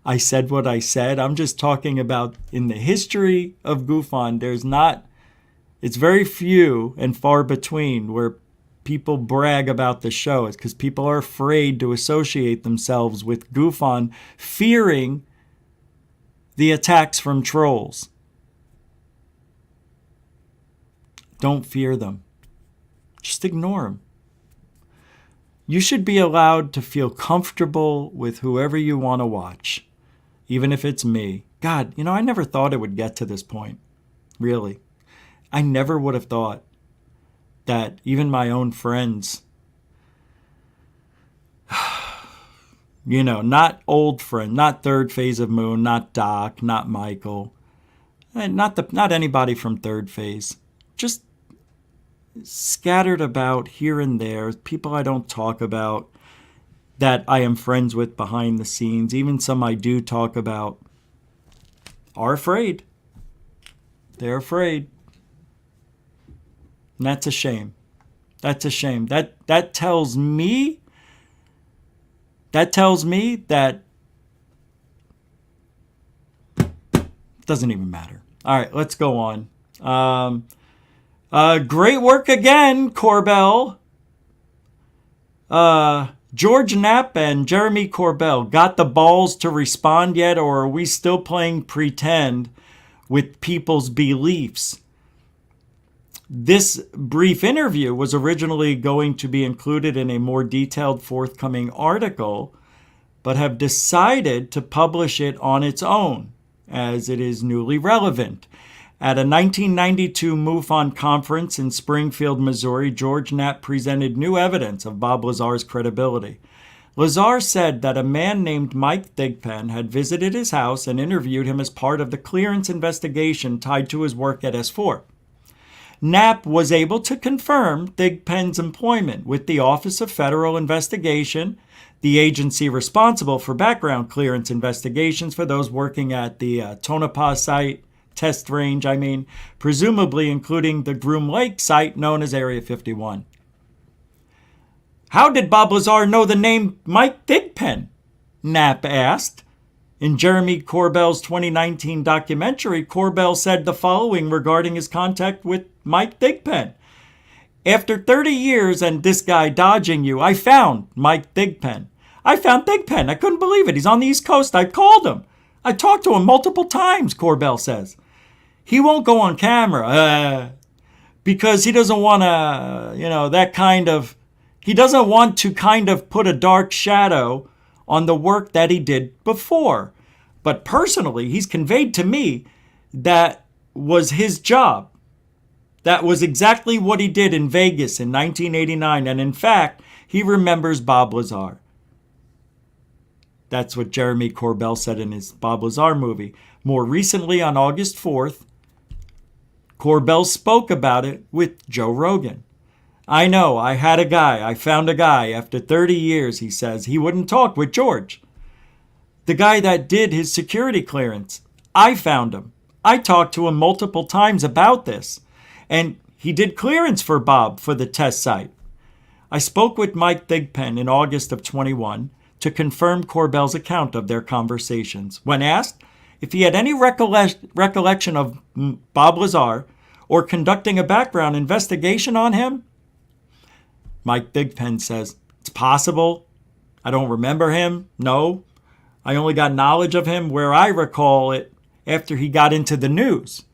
I said what I said. I'm just talking about in the history of goof on, it's very few and far between where people brag about the show. It's because people are afraid to associate themselves with goof on, fearing the attacks from trolls. Don't fear them. Just ignore them. You should be allowed to feel comfortable with whoever you want to watch, even if it's me. God, I never thought it would get to this point. Really. I never would have thought that even my own friends, not old friend, not Third Phase of Moon, not Doc, not Michael, not anybody from Third Phase, just scattered about here and there, people I don't talk about that I am friends with behind the scenes, even some I do talk about, are afraid. They're afraid. And that's a shame. That's a shame. That tells me that it doesn't even matter. All right, let's go on. Great work again, Corbell. George Knapp and Jeremy Corbell got the balls to respond yet, or are we still playing pretend with people's beliefs? This brief interview was originally going to be included in a more detailed forthcoming article, but have decided to publish it on its own as it is newly relevant. At a 1992 MUFON conference in Springfield, Missouri, George Knapp presented new evidence of Bob Lazar's credibility. Lazar said that a man named Mike Thigpen had visited his house and interviewed him as part of the clearance investigation tied to his work at S4. Knapp was able to confirm Thigpen's employment with the Office of Federal Investigation, the agency responsible for background clearance investigations for those working at the Tonopah site, test range, presumably including the Groom Lake site known as Area 51. How did Bob Lazar know the name Mike Thigpen? Knapp asked. In Jeremy Corbell's 2019 documentary, Corbell said the following regarding his contact with Mike Thigpen. After 30 years and this guy dodging you, I found Mike Thigpen. I found Thigpen. I couldn't believe it. He's on the East Coast. I called him. I talked to him multiple times, Corbell says. He won't go on camera because he doesn't want to, he doesn't want to kind of put a dark shadow on the work that he did before. But personally, he's conveyed to me that was his job. That was exactly what he did in Vegas in 1989. And in fact, he remembers Bob Lazar. That's what Jeremy Corbell said in his Bob Lazar movie. More recently, on August 4th, Corbell spoke about it with Joe Rogan. I know, I found a guy. After 30 years, he says, he wouldn't talk with George. The guy that did his security clearance, I found him. I talked to him multiple times about this. And he did clearance for Bob for the test site. I spoke with Mike Thigpen in August of 21 to confirm Corbell's account of their conversations. When asked if he had any recollection of Bob Lazar or conducting a background investigation on him, Mike Thigpen says, it's possible. I don't remember him. No. I only got knowledge of him where I recall it after he got into the news.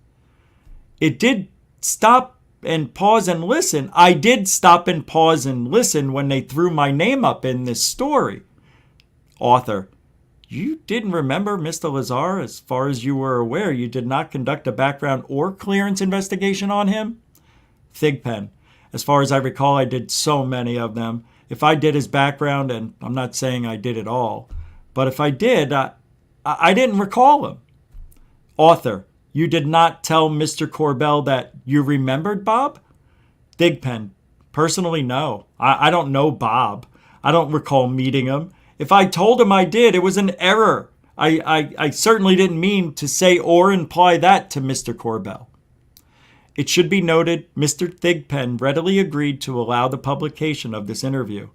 It did stop and pause and listen. I did stop and pause and listen when they threw my name up in this story. Author, you didn't remember Mr. Lazar as far as you were aware. You did not conduct a background or clearance investigation on him? Thigpen, as far as I recall, I did so many of them. If I did his background, and I'm not saying I did it all, but if I did, I didn't recall him. Author, you did not tell Mr. Corbell that you remembered Bob? Thigpen, personally, no. I don't know Bob. I don't recall meeting him. If I told him I did, it was an error. I certainly didn't mean to say or imply that to Mr. Corbell. It should be noted, Mr. Thigpen readily agreed to allow the publication of this interview.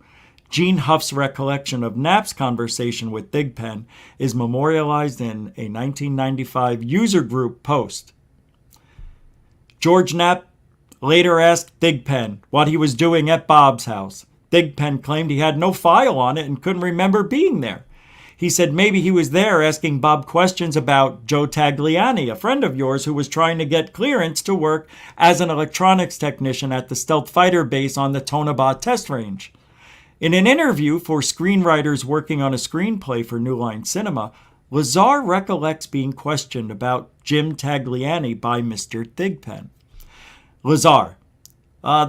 Gene Huff's recollection of Knapp's conversation with Thigpen is memorialized in a 1995 user group post. George Knapp later asked Thigpen what he was doing at Bob's house. Thigpen claimed he had no file on it and couldn't remember being there. He said maybe he was there asking Bob questions about Joe Tagliani, a friend of yours who was trying to get clearance to work as an electronics technician at the stealth fighter base on the Tonopah test range. In an interview for screenwriters working on a screenplay for New Line Cinema, Lazar recollects being questioned about Jim Tagliani by Mr. Thigpen. Lazar,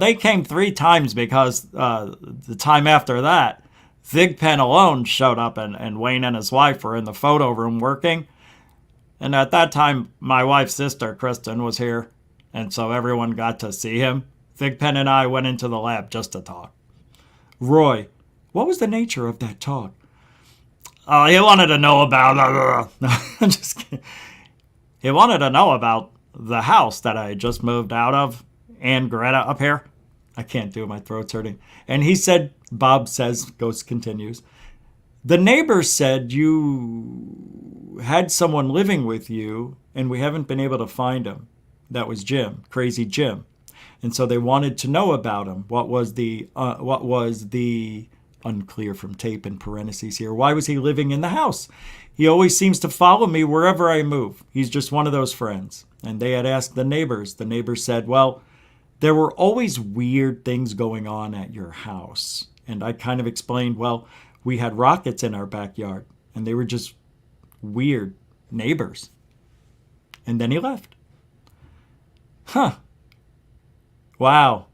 they came 3 times because the time after that, Thigpen alone showed up and Wayne and his wife were in the photo room working. And at that time, my wife's sister, Kristen, was here. And so everyone got to see him. Thigpen and I went into the lab just to talk. Roy, what was the nature of that talk? He wanted to know about... No, I'm just kidding. He wanted to know about the house that I just moved out of. And Greta up here. I can't do it. My throat's hurting. And he said, Bob says, Ghost continues, the neighbors said you had someone living with you and we haven't been able to find him. That was Jim, Crazy Jim. And so they wanted to know about him. What was the unclear from tape in parentheses here? Why was he living in the house? He always seems to follow me wherever I move. He's just one of those friends. And they had asked the neighbors. The neighbors said, well, there were always weird things going on at your house. And I kind of explained, well, we had rockets in our backyard, and they were just weird neighbors. And then he left. Huh. Wow.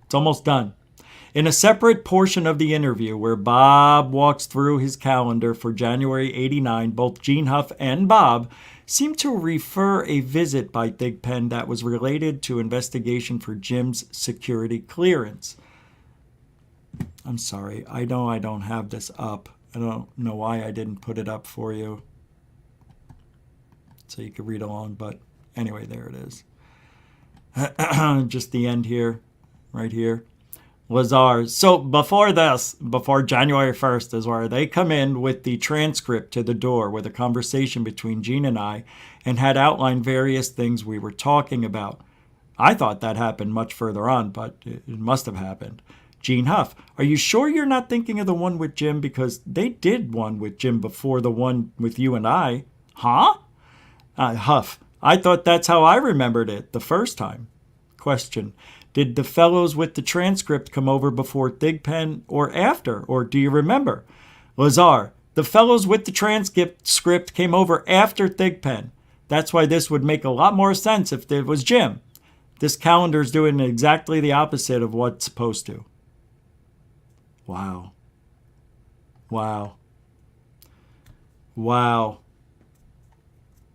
It's almost done. In a separate portion of the interview where Bob walks through his calendar for January 89, both Gene Huff and Bob seem to refer a visit by Thigpen that was related to investigation for Jim's security clearance. I'm sorry. I know I don't have this up. I don't know why I didn't put it up for you so you could read along, but anyway, there it is. Just the end here, right here. Lazar. So before this, before January 1st is where they come in with the transcript to the door with a conversation between Gene and I and had outlined various things we were talking about. I thought that happened much further on, but it must have happened. Gene Huff, are you sure you're not thinking of the one with Jim? Because they did one with Jim before the one with you and I. Huh? Huff, I thought that's how I remembered it the first time. Question. Did the fellows with the transcript come over before Thigpen or after, or do you remember? Lazar, the fellows with the transcript came over after Thigpen. That's why this would make a lot more sense if it was Jim. This calendar's doing exactly the opposite of what's supposed to. Wow. Wow. Wow.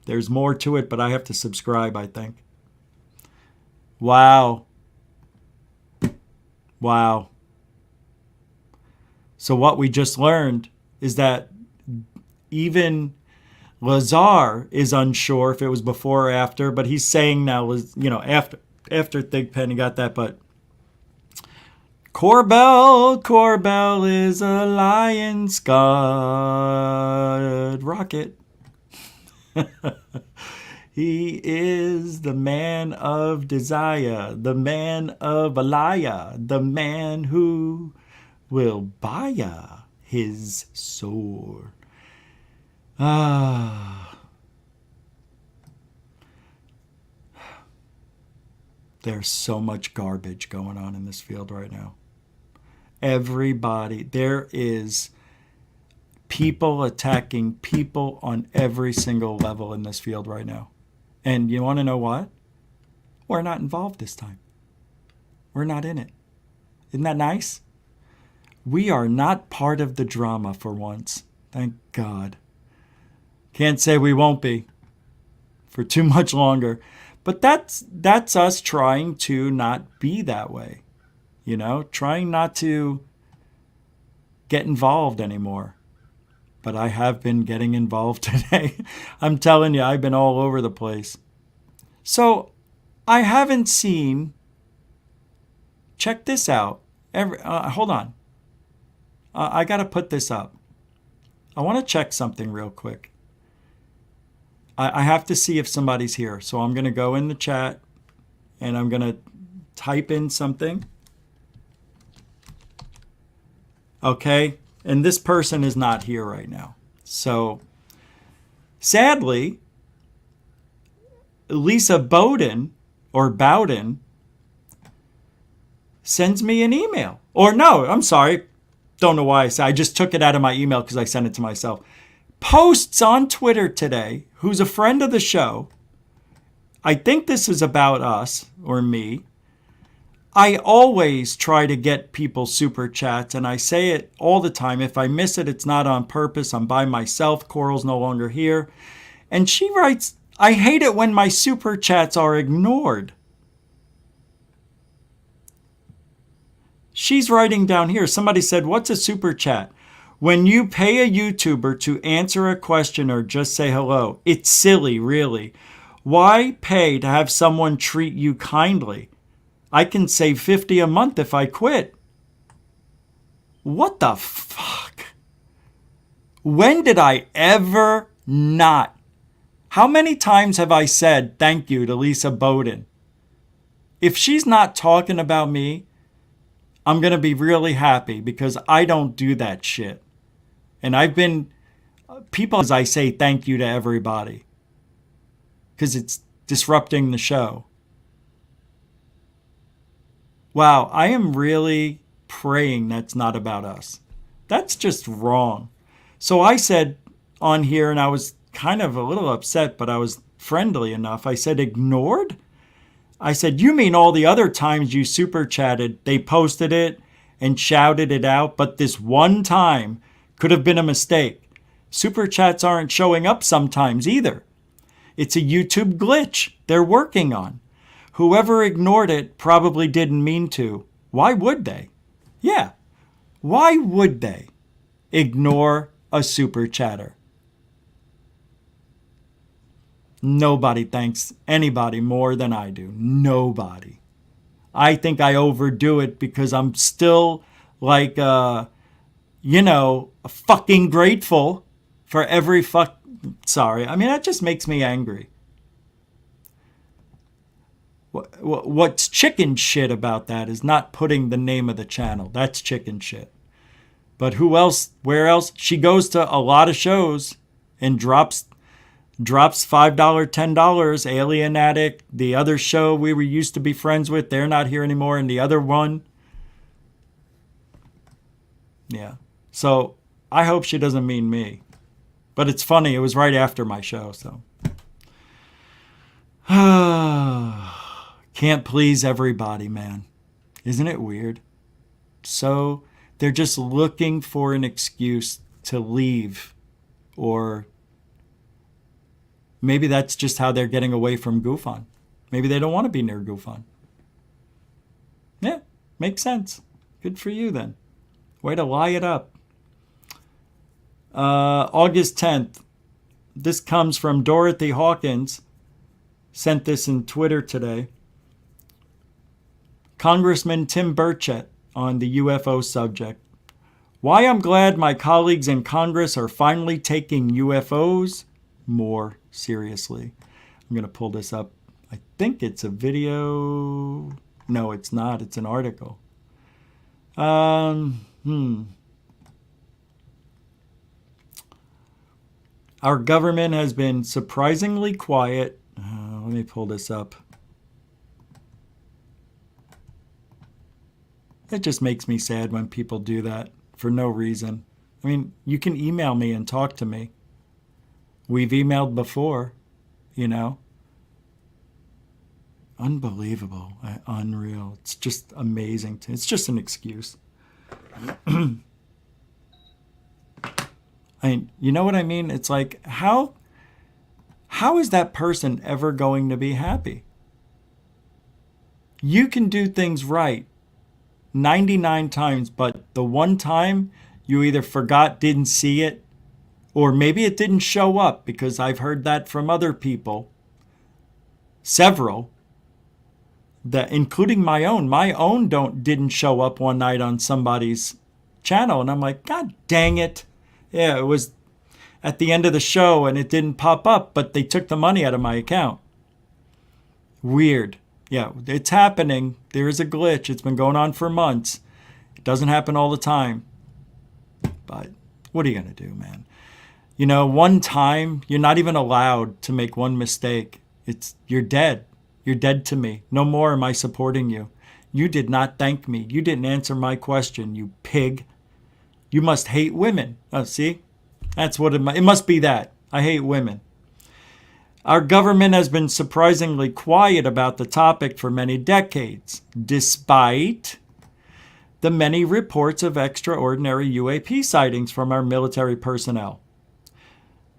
There's more to it, but I have to subscribe, I think. Wow. Wow. So what we just learned is that even Lazar is unsure if it was before or after, but he's saying now, after Thigpen, he got that, but Corbell is a lion scud rocket. He is the man of desire, the man of Alaya, the man who will buy his sword. There's so much garbage going on in this field right now. Everybody, there is people attacking people on every single level in this field right now. And you want to know what? We're not involved this time. We're not in it. Isn't that nice? We are not part of the drama for once. Thank God. Can't say we won't be for too much longer. But that's us trying to not be that way. Trying not to get involved anymore. But I have been getting involved today. I'm telling you, I've been all over the place. So I haven't seen, check this out. Hold on. I got to put this up. I want to check something real quick. I have to see if somebody's here. So I'm going to go in the chat and I'm going to type in something. Okay. And this person is not here right now. So, sadly, Lisa Bowden sends me an email. Or no, I'm sorry. Don't know why I just took it out of my email because I sent it to myself. Posts on Twitter today, who's a friend of the show. I think this is about us or me. I always try to get people super chats, and I say it all the time. If I miss it, it's not on purpose. I'm by myself. Coral's no longer here. And she writes, I hate it when my super chats are ignored. She's writing down here. Somebody said, what's a super chat? When you pay a YouTuber to answer a question or just say hello, it's silly, really. Why pay to have someone treat you kindly? I can save $50 a month if I quit. What the fuck? When did I ever not? How many times have I said thank you to Lisa Bowden? If she's not talking about me, I'm going to be really happy because I don't do that shit. And I've been, as I say thank you to everybody because it's disrupting the show. Wow, I am really praying that's not about us. That's just wrong. So I said on here, and I was kind of a little upset, but I was friendly enough. I said, ignored? I said, you mean all the other times you super chatted, they posted it and shouted it out, but this one time could have been a mistake. Super chats aren't showing up sometimes either. It's a YouTube glitch they're working on. Whoever ignored it probably didn't mean to. Why would they? Yeah, why would they ignore a super chatter? Nobody thanks anybody more than I do. Nobody. I think I overdo it because I'm still like, fucking grateful for every sorry. I mean, that just makes me angry. What's chicken shit about that is not putting the name of the channel. That's chicken shit. But who else, where else? She goes to a lot of shows and drops $5, $10, Alien Addict, the other show we were used to be friends with, they're not here anymore, and the other one. Yeah. So I hope she doesn't mean me. But it's funny, it was right after my show, so. Can't please everybody, man. Isn't it weird? So they're just looking for an excuse to leave, or maybe that's just how they're getting away from GoofOn. Maybe they don't want to be near GoofOn. Yeah, makes sense. Good for you then. Way to lie it up. August 10th. This comes from Dorothy Hawkins. Sent this in Twitter today. Congressman Tim Burchett on the UFO subject. Why I'm glad my colleagues in Congress are finally taking UFOs more seriously. I'm going to pull this up. I think it's a video. No, it's not. It's an article. Our government has been surprisingly quiet. Let me pull this up. It just makes me sad when people do that for no reason. I mean, you can email me and talk to me. We've emailed before, you know. Unbelievable. Unreal. It's just amazing. It's just an excuse. I mean, you know what I mean? It's like, how is that person ever going to be happy? You can do things right 99 times, but the one time you either forgot, didn't see it, or maybe it didn't show up, because I've heard that from other people, several, that including my own. My own didn't show up one night on somebody's channel, and I'm like, God dang it. Yeah, it was at the end of the show and it didn't pop up, but they took the money out of my account. Weird. Yeah, it's happening. There is a glitch. It's been going on for months. It doesn't happen all the time. But what are you going to do, man? You know, one time, you're not even allowed to make one mistake. You're dead. You're dead to me. No more am I supporting you. You did not thank me. You didn't answer my question, you pig. You must hate women. Oh, see? That's what it must be that. I hate women. Our government has been surprisingly quiet about the topic for many decades, despite the many reports of extraordinary UAP sightings from our military personnel.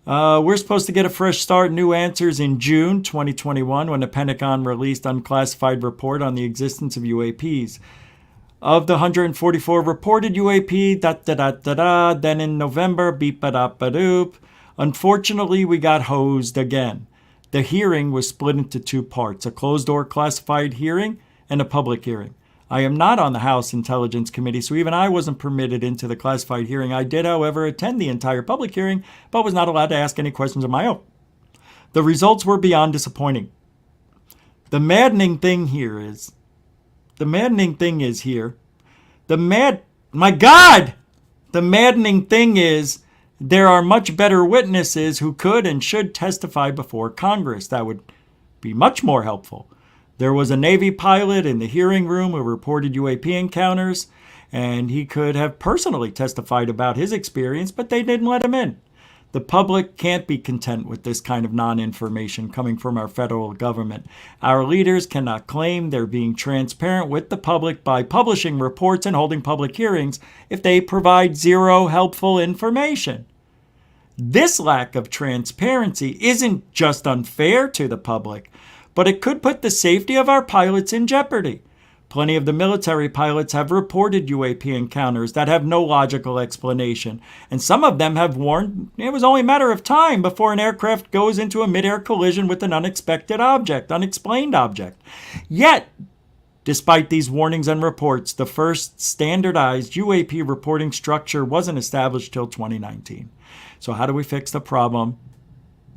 We're supposed to get a fresh start, new answers in June 2021 when the Pentagon released unclassified report on the existence of UAPs. Of the 144 reported UAP, then in November, beep-a-da-ba-doop. Unfortunately, we got hosed again. The hearing was split into two parts, a closed-door classified hearing and a public hearing. I am not on the House Intelligence Committee, so even I wasn't permitted into the classified hearing. I did, however, attend the entire public hearing, but was not allowed to ask any questions of my own. The results were beyond disappointing. The maddening thing is there are much better witnesses who could and should testify before Congress. That would be much more helpful. There was a Navy pilot in the hearing room who reported UAP encounters, and he could have personally testified about his experience, but they didn't let him in. The public can't be content with this kind of non-information coming from our federal government. Our leaders cannot claim they're being transparent with the public by publishing reports and holding public hearings if they provide zero helpful information. This lack of transparency isn't just unfair to the public, but it could put the safety of our pilots in jeopardy. Plenty of the military pilots have reported UAP encounters that have no logical explanation, and some of them have warned it was only a matter of time before an aircraft goes into a mid-air collision with an unexpected object, unexplained object. Yet, despite these warnings and reports, the first standardized UAP reporting structure wasn't established till 2019. So how do we fix the problem?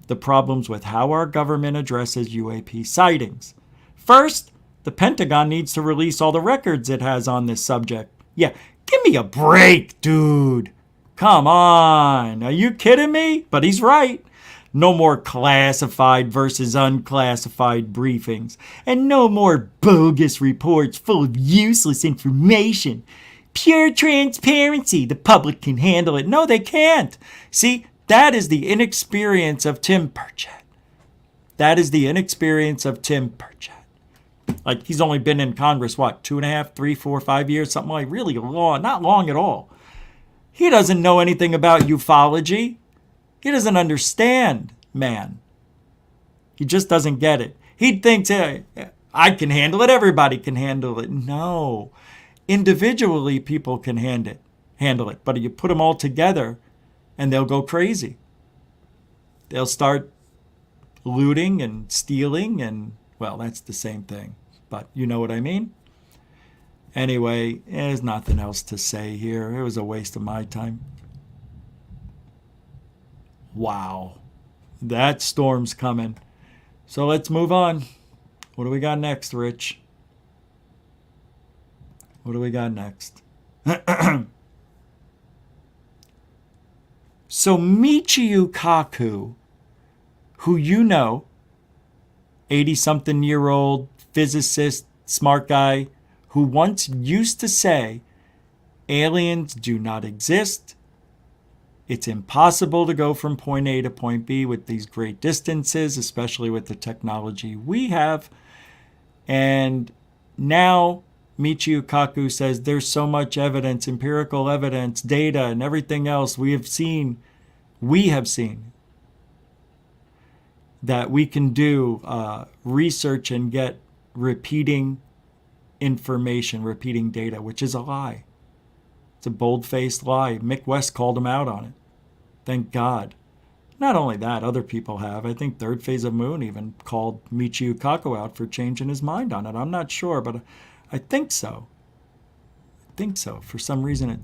The problems with how our government addresses UAP sightings. First, the Pentagon needs to release all the records it has on this subject. Yeah, give me a break, dude. Come on. Are you kidding me? But he's right. No more classified versus unclassified briefings. And no more bogus reports full of useless information. Pure transparency. The public can handle it. No, they can't. See, that is the inexperience of Tim Burchett. That is the inexperience of Tim Burchett. Like, he's only been in Congress, what, 2.5, 3, 4, 5 years, something like really long, not long at all. He doesn't know anything about ufology. He doesn't understand, man. He just doesn't get it. He thinks, hey, I can handle it, everybody can handle it. No. Individually, people can handle it. But you put them all together, and they'll go crazy. They'll start looting and stealing and, well, that's the same thing, but you know what I mean? Anyway, there's nothing else to say here. It was a waste of my time. Wow. That storm's coming. So let's move on. What do we got next, Rich? What do we got next? So Michio Kaku, who you know, 80-something-year-old physicist, smart guy, who once used to say, aliens do not exist. It's impossible to go from point A to point B with these great distances, especially with the technology we have. And now Michio Kaku says there's so much evidence, empirical evidence, data, and everything else we have seen that we can do research and get repeating information, repeating data, which is a lie. It's a bold-faced lie. Mick West called him out on it. Thank God. Not only that, other people have. I think Third Phase of Moon even called Michio Kaku out for changing his mind on it. I'm not sure, but I think so. I think so. For some reason,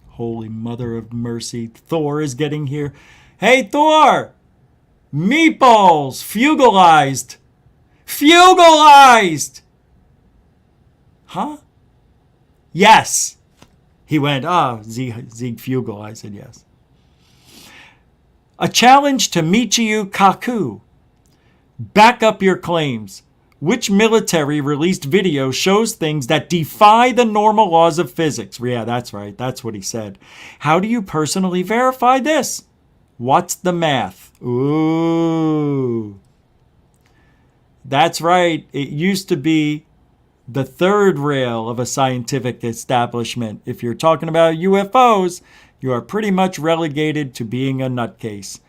Holy Mother of Mercy, Thor is getting here. Hey, Thor! Meatballs! Fugalized! Fugalized! Huh? Yes! He went, Sieg Fugel. I said yes. A challenge to Michio Kaku. Back up your claims. Which military released video shows things that defy the normal laws of physics? Yeah, that's right. That's what he said. How do you personally verify this? What's the math? Ooh. That's right. It used to be the third rail of a scientific establishment. If you're talking about UFOs, you are pretty much relegated to being a nutcase.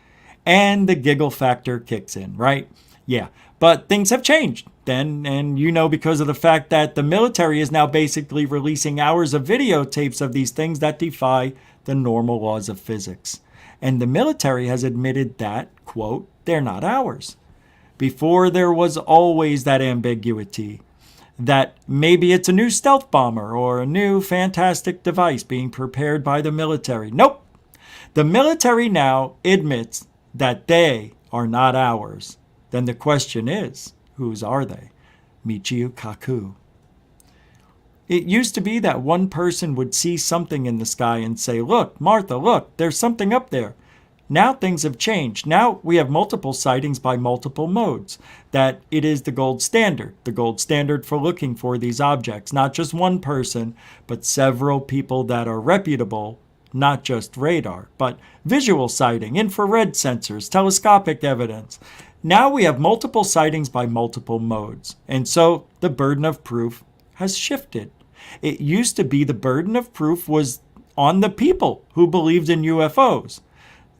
And the giggle factor kicks in, right? Yeah. But things have changed then, and you know, because of the fact that the military is now basically releasing hours of videotapes of these things that defy the normal laws of physics. And the military has admitted that, quote, they're not ours. Before, there was always that ambiguity that maybe it's a new stealth bomber or a new fantastic device being prepared by the military. Nope. The military now admits that they are not ours. Then the question is, whose are they? Michio Kaku. It used to be that one person would see something in the sky and say, look, Martha, look, there's something up there. Now things have changed. Now we have multiple sightings by multiple modes. That it is the gold standard for looking for these objects. Not just one person, but several people that are reputable, not just radar, but visual sighting, infrared sensors, telescopic evidence. Now we have multiple sightings by multiple modes. And so the burden of proof has shifted. It used to be the burden of proof was on the people who believed in UFOs.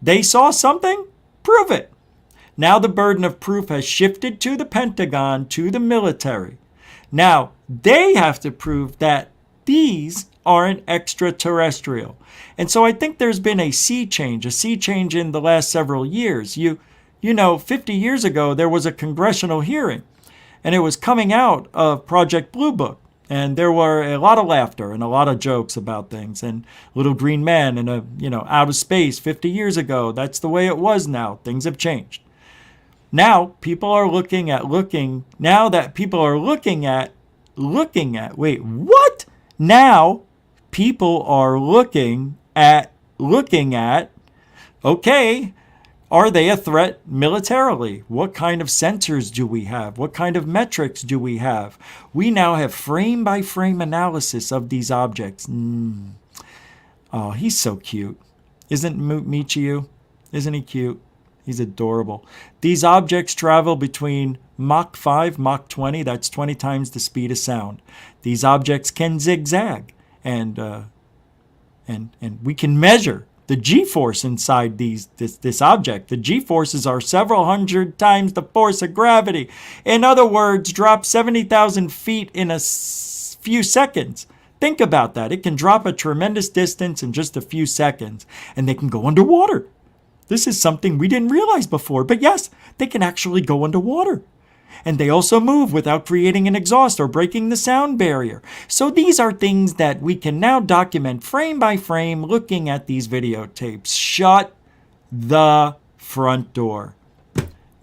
They saw something? Prove it. Now the burden of proof has shifted to the Pentagon, to the military. Now they have to prove that these aren't extraterrestrial. And so I think there's been a sea change in the last several years. You know, 50 years ago, there was a congressional hearing, and it was coming out of Project Blue Book. And there were a lot of laughter and a lot of jokes about things. And little green men and out of space 50 years ago. That's the way it was now. Things have changed. Now people are looking at. Wait, what? Now people are looking at. Okay. Are they a threat militarily? What kind of sensors do we have? What kind of metrics do we have? We now have frame-by-frame analysis of these objects. Oh, he's so cute. Isn't Michio? Isn't he cute? He's adorable. These objects travel between Mach 5, Mach 20. That's 20 times the speed of sound. These objects can zigzag. And we can measure the G-force inside this object. The G-forces are several hundred times the force of gravity. In other words, drop 70,000 feet in a few seconds. Think about that. It can drop a tremendous distance in just a few seconds, and they can go underwater. This is something we didn't realize before, but yes, they can actually go underwater. And they also move without creating an exhaust or breaking the sound barrier. So these are things that we can now document frame by frame looking at these videotapes. Shut the front door.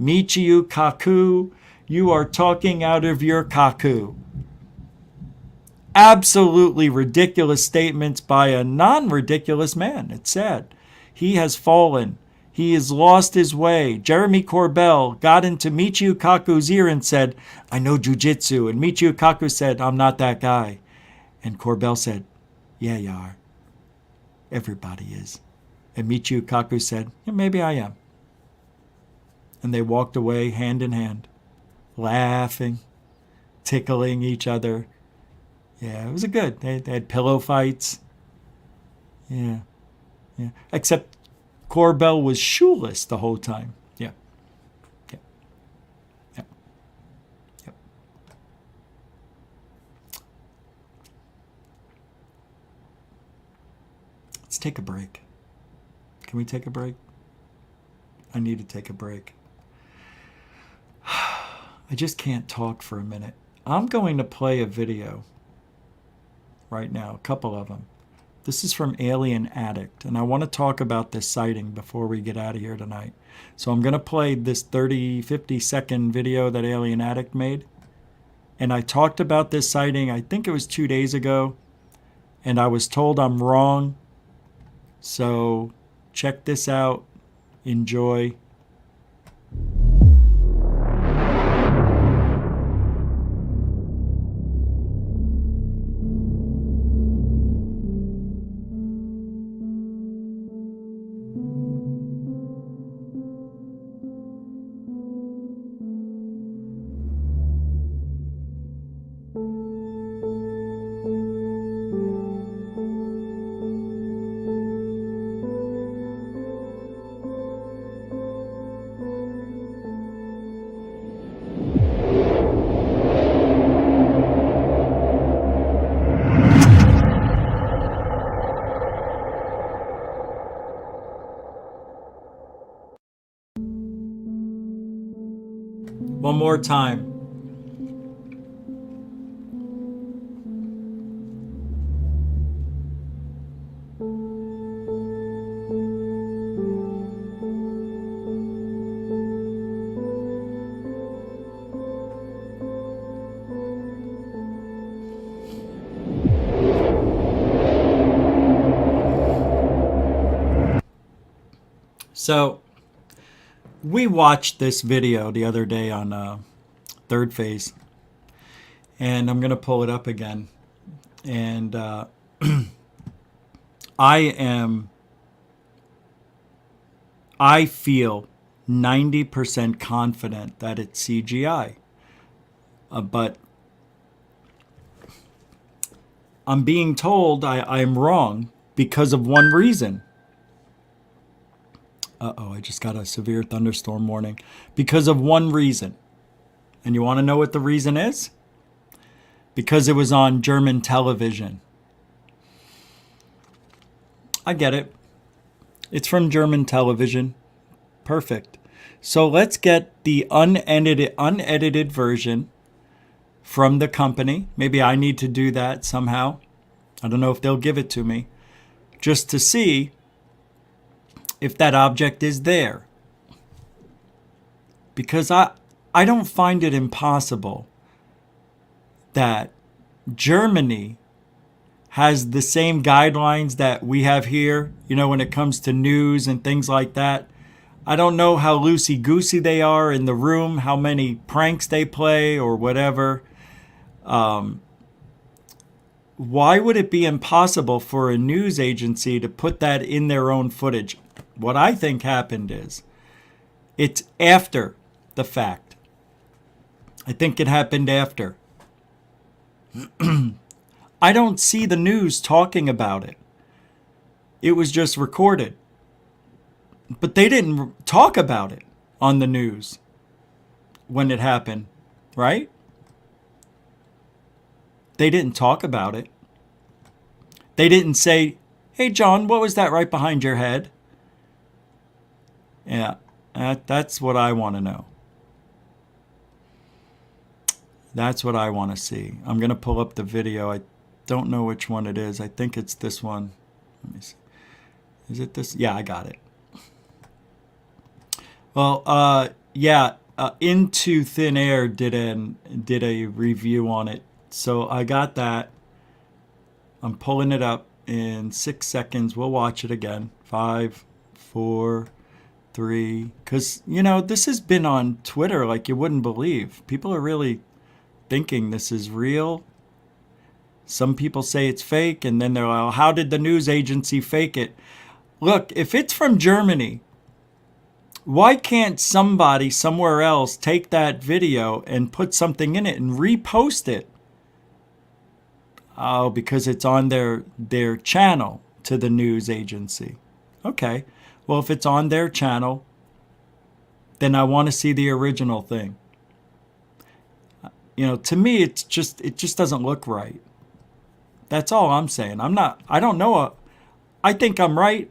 Michio Kaku, you are talking out of your Kaku. Absolutely ridiculous statements by a non-ridiculous man. It's sad. He has fallen. He has lost his way. Jeremy Corbell got into Michio Kaku's ear and said, I know jujitsu. And Michio Kaku said, I'm not that guy. And Corbell said, yeah, you are. Everybody is. And Michio Kaku said, yeah, maybe I am. And they walked away hand in hand, laughing, tickling each other. Yeah, it was good. They had pillow fights. Yeah. Except Corbell was shoeless the whole time. Yeah. Let's take a break. Can we take a break? I need to take a break. I just can't talk for a minute. I'm going to play a video right now, a couple of them. This is from Alien Addict, and I want to talk about this sighting before we get out of here tonight. So I'm going to play this 50 second video that Alien Addict made. And I talked about this sighting, I think it was 2 days ago, and I was told I'm wrong. So check this out. Enjoy. One more time. So we watched this video the other day on Third Phase, and I'm going to pull it up again. And I feel 90% confident that it's CGI. But I'm being told I'm wrong because of one reason. Uh-oh, I just got a severe thunderstorm warning. Because of one reason. And you want to know what the reason is? Because it was on German television. I get it. It's from German television. Perfect. So let's get the unedited version from the company. Maybe I need to do that somehow. I don't know if they'll give it to me. Just to see if that object is there. Because I don't find it impossible that Germany has the same guidelines that we have here, you know, when it comes to news and things like that. I don't know how loosey-goosey they are in the room, how many pranks they play or whatever. Why would it be impossible for a news agency to put that in their own footage? What I think happened is it's after the fact. I think it happened after. I don't see the news talking about it. It was just recorded. But they didn't talk about it on the news when it happened, right? They didn't talk about it. They didn't say, hey, John, what was that right behind your head? Yeah, that's what I want to know. That's what I want to see. I'm going to pull up the video. I don't know which one it is. I think it's this one. Let me see. Is it this? Yeah, I got it. Well, Into Thin Air did a review on it. So I got that. I'm pulling it up in 6 seconds. We'll watch it again. 5, 4, 3. Because, you know, this has been on Twitter like you wouldn't believe. People are really thinking this is real. Some people say it's fake, and then they're like, oh, how did the news agency fake it? Look, if it's from Germany, why can't somebody somewhere else take that video and put something in it and repost it? Oh, because it's on their channel to the news agency. Okay. Well, if it's on their channel, then I want to see the original thing. You know, to me, it just doesn't look right. That's all I'm saying. I don't know. I think I'm right.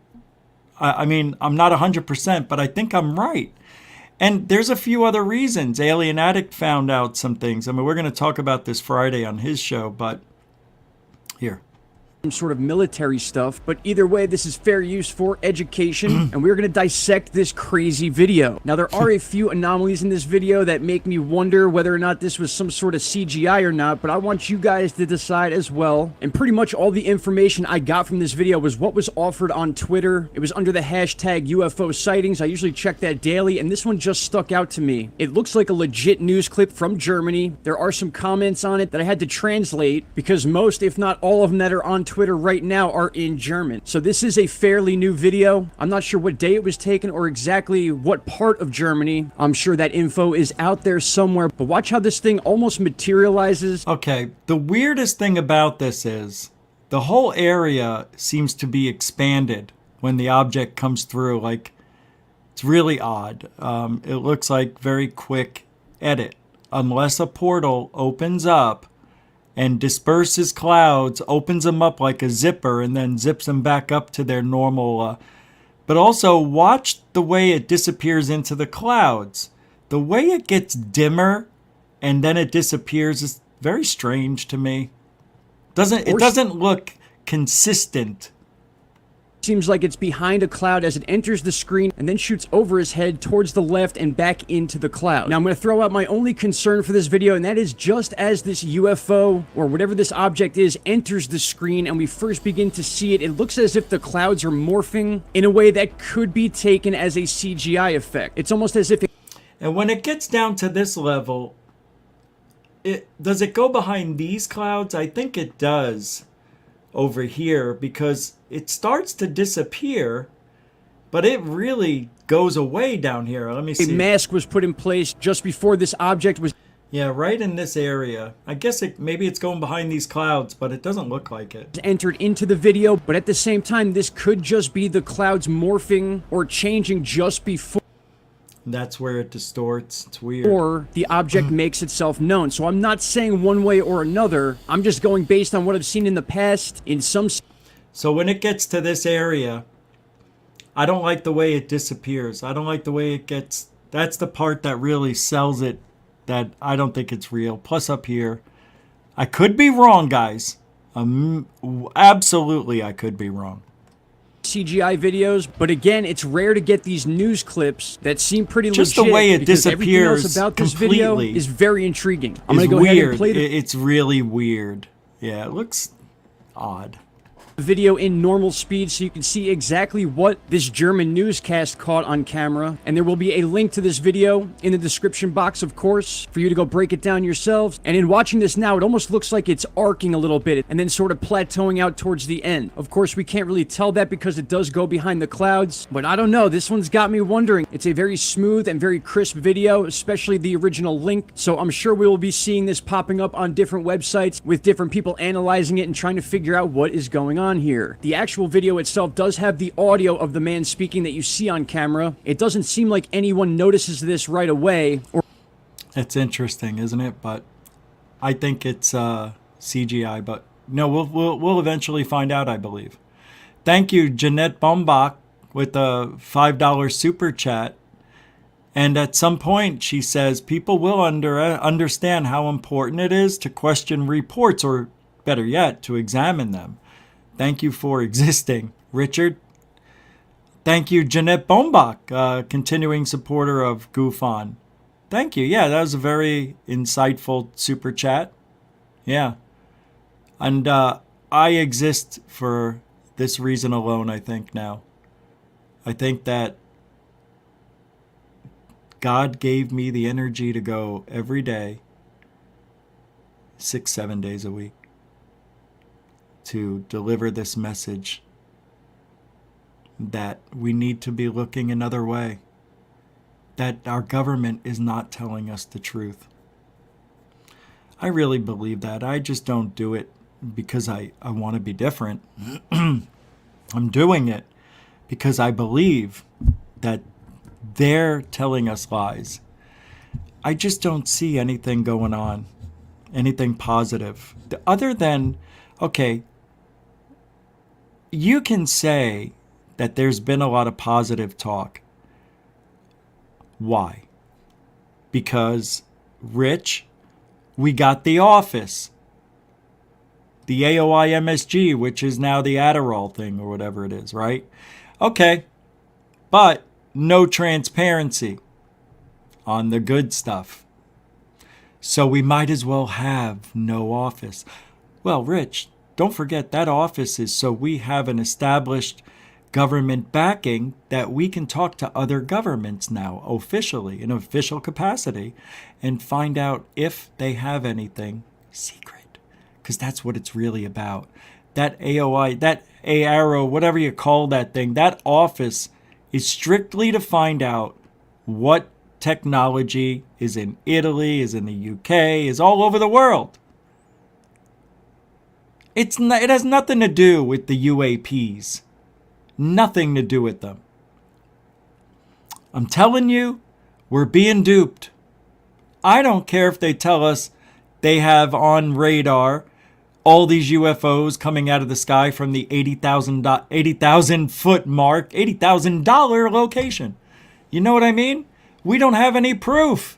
I mean, I'm not 100%, but I think I'm right. And there's a few other reasons. Alien Addict found out some things. I mean, we're going to talk about this Friday on his show, but here. Some sort of military stuff, but either way, this is fair use for education, and we're going to dissect this crazy video. Now, there are a few anomalies in this video that make me wonder whether or not this was some sort of CGI or not, but I want you guys to decide as well. And pretty much all the information I got from this video was what was offered on Twitter. It was under the hashtag UFO sightings. I usually check that daily, and this one just stuck out to me. It looks like a legit news clip from Germany. There are some comments on it that I had to translate because most, if not all of them that are on Twitter right now are in German. So this is a fairly new video. I'm not sure what day it was taken or exactly what part of Germany. I'm sure that info is out there somewhere, but watch how this thing almost materializes. Okay, the weirdest thing about this is the whole area seems to be expanded when the object comes through. Like, it's really odd. It looks like very quick edit. Unless a portal opens up and disperses clouds, opens them up like a zipper, and then zips them back up to their normal. But also watch the way it disappears into the clouds. The way it gets dimmer and then it disappears is very strange to me. It doesn't look consistent. seems like it's behind a cloud as it enters the screen and then shoots over his head towards the left and back into the cloud. Now I'm going to throw out my only concern for this video, and that is just as this UFO or whatever this object is enters the screen and we first begin to see it, it looks as if the clouds are morphing in a way that could be taken as a CGI effect. It's almost as if And when it gets down to this level, does it go behind these clouds? I think it does over here, because it starts to disappear, but it really goes away down here. Let me see. A mask was put in place just before this object was... Yeah, right in this area. I guess maybe it's going behind these clouds, but it doesn't look like it. Entered into the video, but at the same time, this could just be the clouds morphing or changing just before... That's where it distorts. It's weird. Or the object makes itself known. So I'm not saying one way or another. I'm just going based on what I've seen in the past in some... So when it gets to this area, I don't like the way it disappears. I don't like the way it gets... That's the part that really sells it, that I don't think it's real. Plus up here, I could be wrong, guys. Absolutely, I could be wrong. CGI videos, but again, it's rare to get these news clips that seem pretty just legit. The way it disappears everything else about this completely video is very intriguing. I'm going to go weird. ahead and play the... It's really weird. Yeah, it looks odd. Video in normal speed so you can see exactly what this German newscast caught on camera, and there will be a link to this video in the description box, of course, for you to go break it down yourselves. And in watching this now, it almost looks like it's arcing a little bit and then sort of plateauing out towards the end. Of course, we can't really tell that because it does go behind the clouds, but I don't know, this one's got me wondering. It's a very smooth and very crisp video, especially the original link, so I'm sure we will be seeing this popping up on different websites with different people analyzing it and trying to figure out what is going on here. The actual video itself does have the audio of the man speaking that you see on camera. It doesn't seem like anyone notices this right away. It's interesting, isn't it? But I think it's CGI. But no, we'll eventually find out, I believe. Thank you, Jeanette Bombach, with a $5 super chat. And at some point, she says, people will understand how important it is to question reports, or better yet, to examine them. Thank you for existing, Richard. Thank you, Jeanette Bombach, continuing supporter of Goof On. Thank you. Yeah, that was a very insightful super chat. Yeah. And I exist for this reason alone, I think, now. I think that God gave me the energy to go every day, 6-7 days a week, to deliver this message that we need to be looking another way, that our government is not telling us the truth. I really believe that. I just don't do it because I want to be different. I'm doing it because I believe that they're telling us lies. I just don't see anything going on, anything positive, other than, okay, you can say that there's been a lot of positive talk. Why? Because, Rich, we got The Office. The AOI MSG, which is now the Adderall thing or whatever it is, right? Okay. But no transparency on the good stuff. So we might as well have no office. Well, Rich, don't forget that office is so we have an established government backing that we can talk to other governments now officially, in official capacity, and find out if they have anything secret. Because that's what it's really about. That AOI, that AARO, whatever you call that thing, that office is strictly to find out what technology is in Italy, is in the UK, is all over the world. It has nothing to do with the UAPs. Nothing to do with them. I'm telling you, we're being duped. I don't care if they tell us they have on radar all these UFOs coming out of the sky from the 80,000 foot mark, $80,000 location. You know what I mean? We don't have any proof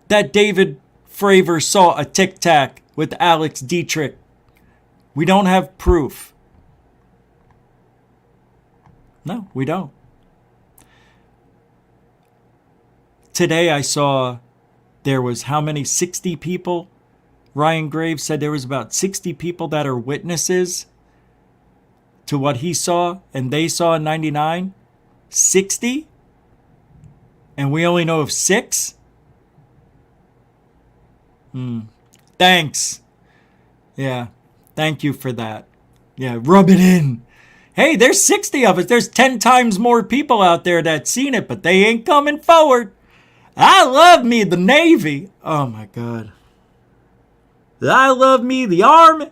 that David Fravor saw a Tic Tac with Alex Dietrich. We don't have proof. No, we don't. Today I saw there was how many? 60 people? Ryan Graves said there was about 60 people that are witnesses to what he saw and they saw in 99. 60? And we only know of 6? Thanks. Yeah, thank you for that. Yeah, rub it in. Hey, there's 60 of us. There's 10 times more people out there that seen it, but they ain't coming forward. I love me the Navy. Oh my God. I love me the Army.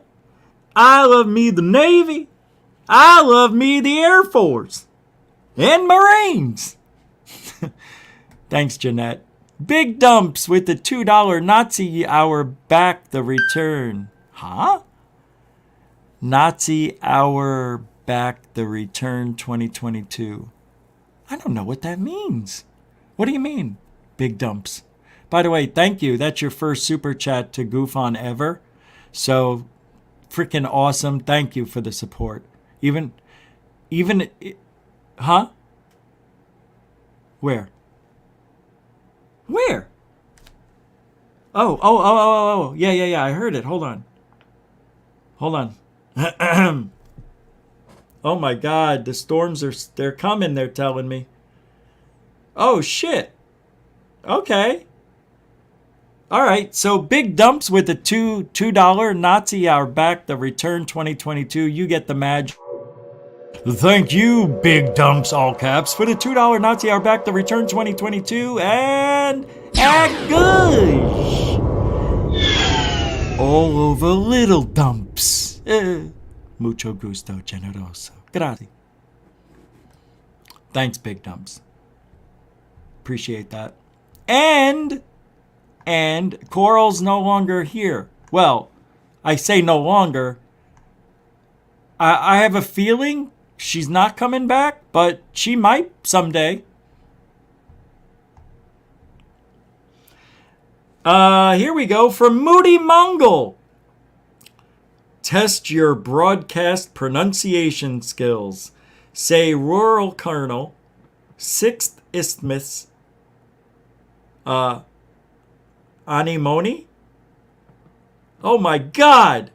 I love me the Navy. I love me the Air Force. And Marines. Thanks, Jeanette. Big Dumps with the $2 Nazi Hour back the return. Huh? Nazi Hour back the return 2022. I don't know what that means. What do you mean, Big Dumps? By the way, thank you. That's your first super chat to Goof On ever. So freaking awesome. Thank you for the support. Even, huh? Where? Where? Oh. Yeah. I heard it. Hold on. Oh my God. The storms they're coming, they're telling me. Oh shit. Okay. All right. So Big Dumps with the $2 Nazi Hour back the return 2022. You get the badge. Thank you, Big Dumps, all caps, for the $2 Nazi Hour back the return 2022 and act good. All over Little Dumps. Mucho gusto, generoso. Gracias. Thanks, Big Dumps. Appreciate that. And Coral's no longer here. Well, I say no longer. I have a feeling she's not coming back, but she might someday. Here we go from Moody Mongol. Test your broadcast pronunciation skills. Say Rural Colonel, 6th Isthmus, Anemone? Oh my God!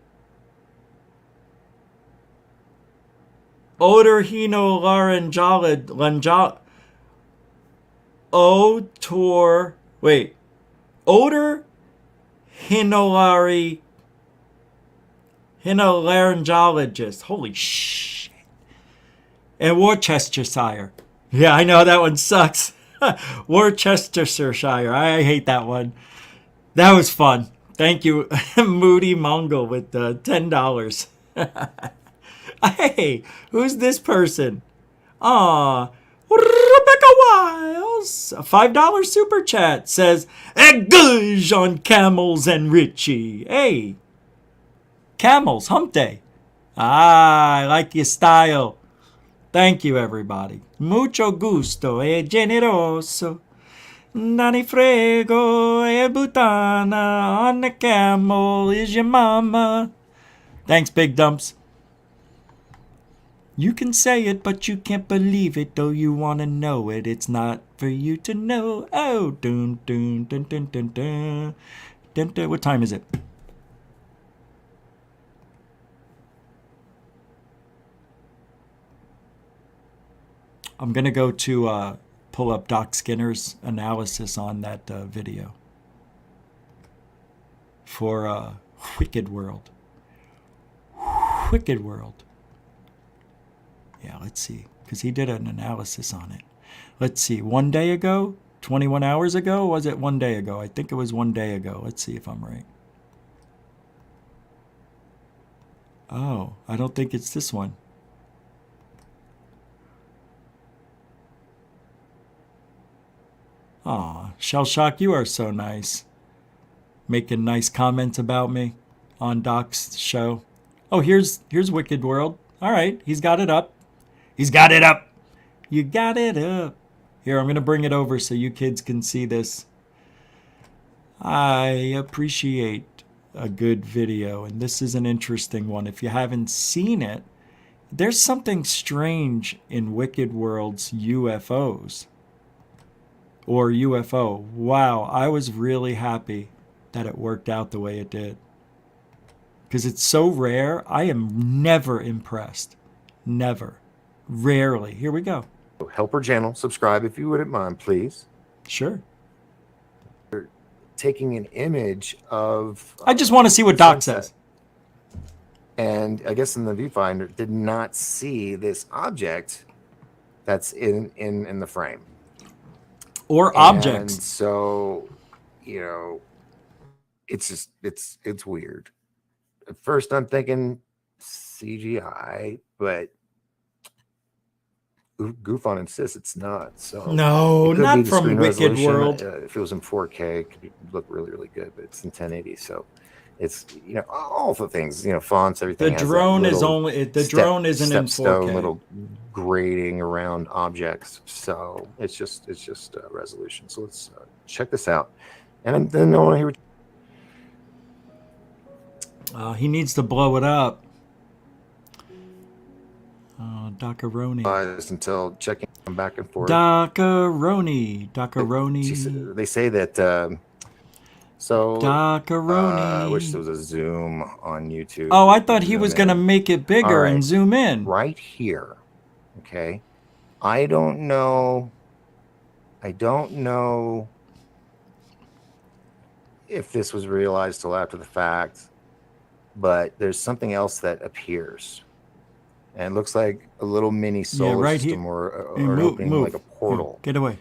Otorhinolaryngology. Otorhinolaryngologist. Holy shit. And Worcestershire. Yeah, I know that one sucks. Worcestershire. I hate that one. That was fun. Thank you, Moody Mongol, with the $10. Hey, who's this person? Rebecca Wiles, a $5 super chat, says, "Eggush on camels and Richie." Hey, camels, hump day. I like your style. Thank you, everybody. Mucho gusto e generoso. Nani frego e butana on the camel is your mama. Thanks, Big Dumps. You can say it, but you can't believe it, though you want to know it. It's not for you to know. Oh, dun dun dun dun dun dun. Dun, dun. What time is it? I'm going to go to pull up Doc Skinner's analysis on that video for Wicked World. Wicked World. Yeah, let's see, because he did an analysis on it. Let's see, 1 day ago, 21 hours ago, was it 1 day ago? I think it was 1 day ago. Let's see if I'm right. Oh, I don't think it's this one. Aw, Shell Shock, you are so nice. Making nice comments about me on Doc's show. Oh, here's Wicked World. All right, he's got it up. He's got it up. You got it up. Here, I'm going to bring it over so you kids can see this. I appreciate a good video, and this is an interesting one. If you haven't seen it, there's something strange in Wicked World's UFOs. Or UFO. Wow, I was really happy that it worked out the way it did. Because it's so rare, I am never impressed. Never. Rarely. Here we go. Help our channel, subscribe if you wouldn't mind, please. Sure. Taking an image of... I just want to see what Doc says. And I guess in the viewfinder, did not see this object that's in the frame. Or objects. And so, you know, it's just, it's weird. At first I'm thinking CGI, but Goofon insists it's not. So no, not from Wicked World. If it was in 4K, it could look really, really good, but it's in 1080. So it's, you know, all the things, you know, fonts, everything. The drone is only, the drone isn't in 4K. Little grading around objects. So it's just resolution. So let's check this out. And then I want to hear. He needs to blow it up. Docaroni. Until checking back and forth. Docaroni. They say that. So Docaroni. I wish there was a zoom on YouTube. Oh, I thought he was going to make it bigger and zoom in. Right here. Okay. I don't know if this was realized till after the fact, but there's something else that appears. And it looks like a little mini solar system or an opening, like a portal. Get away.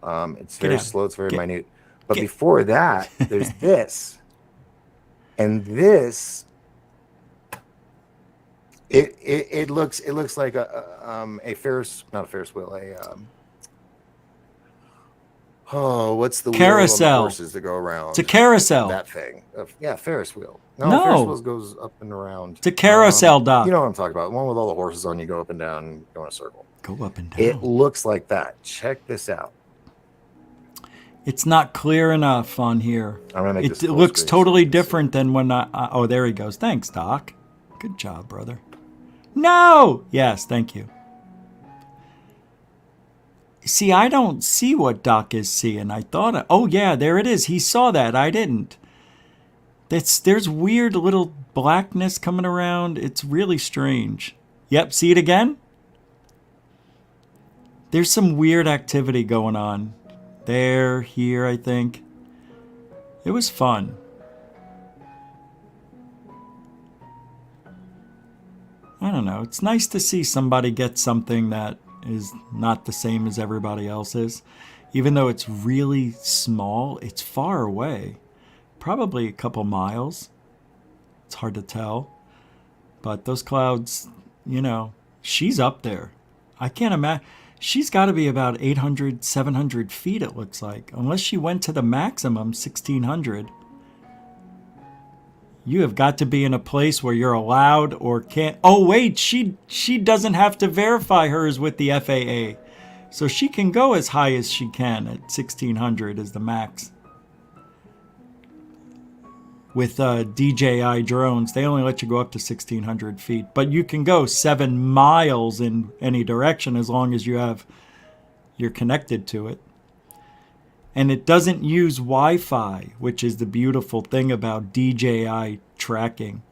It's very slow. It's very minute. But before that, there's this. And this, it looks like a Ferris, not a Ferris wheel, what's the carousel? Wheel of horses that go around? It's a carousel. That thing. Yeah, Ferris wheel. No, Ferris wheel goes up and around. It's a carousel, Doc. You know what I'm talking about. The one with all the horses on, you go up and down and go in a circle. Go up and down. It looks like that. Check this out. It's not clear enough on here. I'm gonna make this it looks totally different than when oh, there he goes. Thanks, Doc. Good job, brother. No! Yes, thank you. See, I don't see what Doc is seeing. I thought, oh yeah, there it is. He saw that. I didn't. There's weird little blackness coming around. It's really strange. Yep, see it again? There's some weird activity going on. There, here, I think. It was fun. I don't know. It's nice to see somebody get something that is not the same as everybody else's. Even though it's really small, it's far away. Probably a couple miles. It's hard to tell. But those clouds, you know, she's up there. I can't imagine. She's got to be about 800, 700 feet, it looks like. Unless she went to the maximum, 1,600. You have got to be in a place where you're allowed or can't. Oh, wait, she doesn't have to verify hers with the FAA. So she can go as high as she can at 1,600 is the max. With DJI drones, they only let you go up to 1,600 feet. But you can go 7 miles in any direction as long as you're connected to it. And it doesn't use Wi-Fi, which is the beautiful thing about DJI tracking.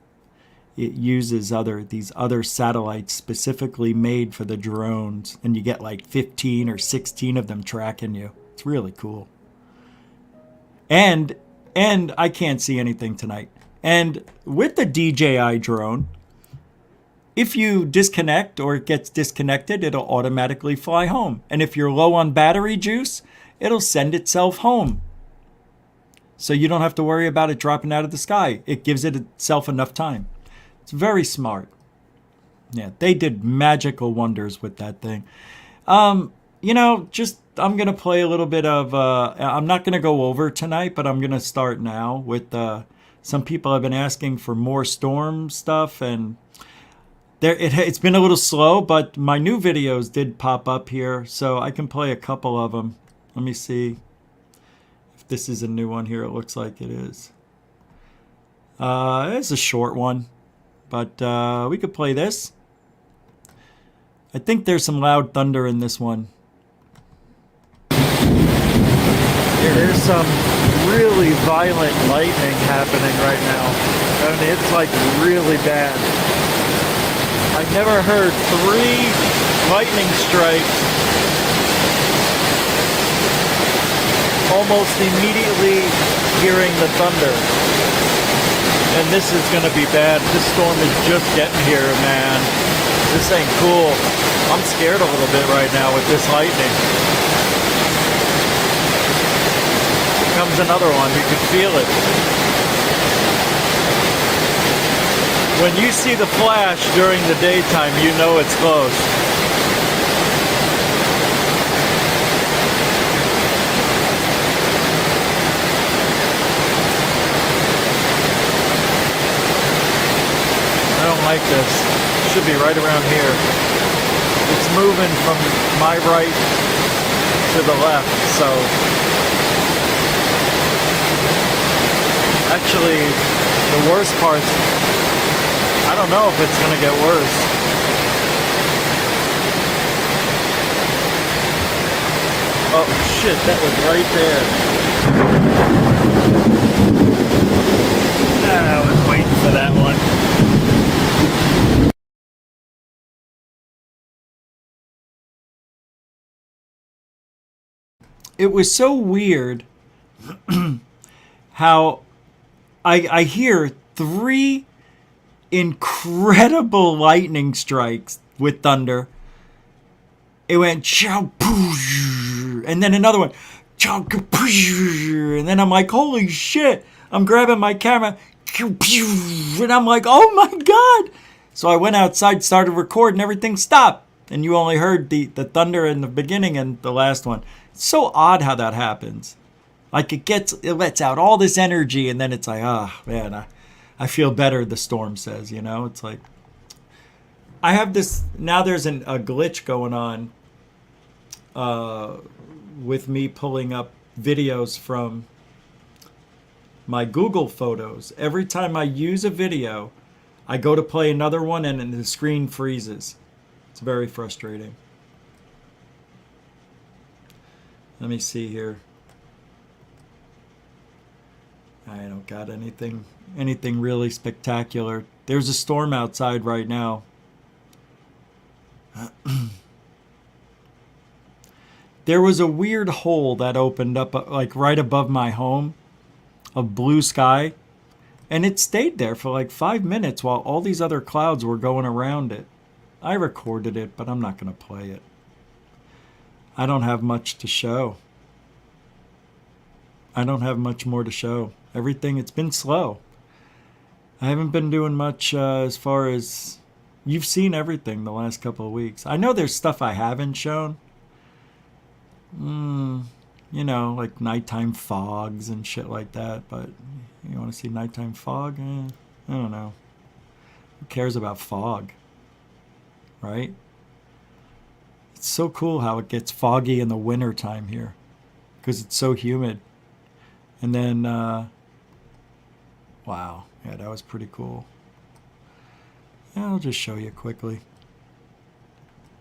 It uses these other satellites specifically made for the drones. And you get like 15 or 16 of them tracking you. It's really cool. And I can't see anything tonight. And with the DJI drone, if you disconnect or it gets disconnected, it'll automatically fly home. And if you're low on battery juice, it'll send itself home. So you don't have to worry about it dropping out of the sky. It gives itself enough time. It's very smart. Yeah, they did magical wonders with that thing. You know, I'm going to play a little bit of, I'm not going to go over tonight, but I'm going to start now with some people have been asking for more storm stuff. And it's been a little slow, but my new videos did pop up here. So I can play a couple of them. Let me see if this is a new one here. It looks like it is. It's a short one, but we could play this. I think there's some loud thunder in this one. There's some really violent lightning happening right now. I mean, it's like really bad. I've never heard 3 lightning strikes almost immediately hearing the thunder. And this is going to be bad. This storm is just getting here, man. This ain't cool. I'm scared a little bit right now with this lightning. Here comes another one. You can feel it. When you see the flash during the daytime, you know it's close. I don't like this. It should be right around here. It's moving from my right to the left, so actually the worst part's, I don't know if it's gonna get worse. Oh shit, that was right there. I was waiting for that one. It was so weird how I hear 3 incredible lightning strikes with thunder. It went chow, and then another one, chow, and then I'm like, holy shit! I'm grabbing my camera, and I'm like, oh my god! So I went outside, started recording, everything stopped, and you only heard the thunder in the beginning and the last one. It's so odd how that happens. Like it lets out all this energy, and then it's like, ah, man, I feel better, the storm says, you know? It's like, I have this, now there's a glitch going on with me pulling up videos from my Google Photos. Every time I use a video, I go to play another one and the screen freezes. It's very frustrating. Let me see here. I don't got anything really spectacular. There's a storm outside right now. There was a weird hole that opened up like right above my home of blue sky, and it stayed there for like 5 minutes while all these other clouds were going around it. I recorded it, but I'm not going to play it. I don't have much to show. I don't have much more to show. Everything, it's been slow. I haven't been doing much as far as, you've seen everything the last couple of weeks. I know there's stuff I haven't shown. You know, like nighttime fogs and shit like that, but you want to see nighttime fog? I don't know. Who cares about fog? Right? It's so cool how it gets foggy in the winter time here because it's so humid. And then, wow, yeah, that was pretty cool. Yeah, I'll just show you quickly.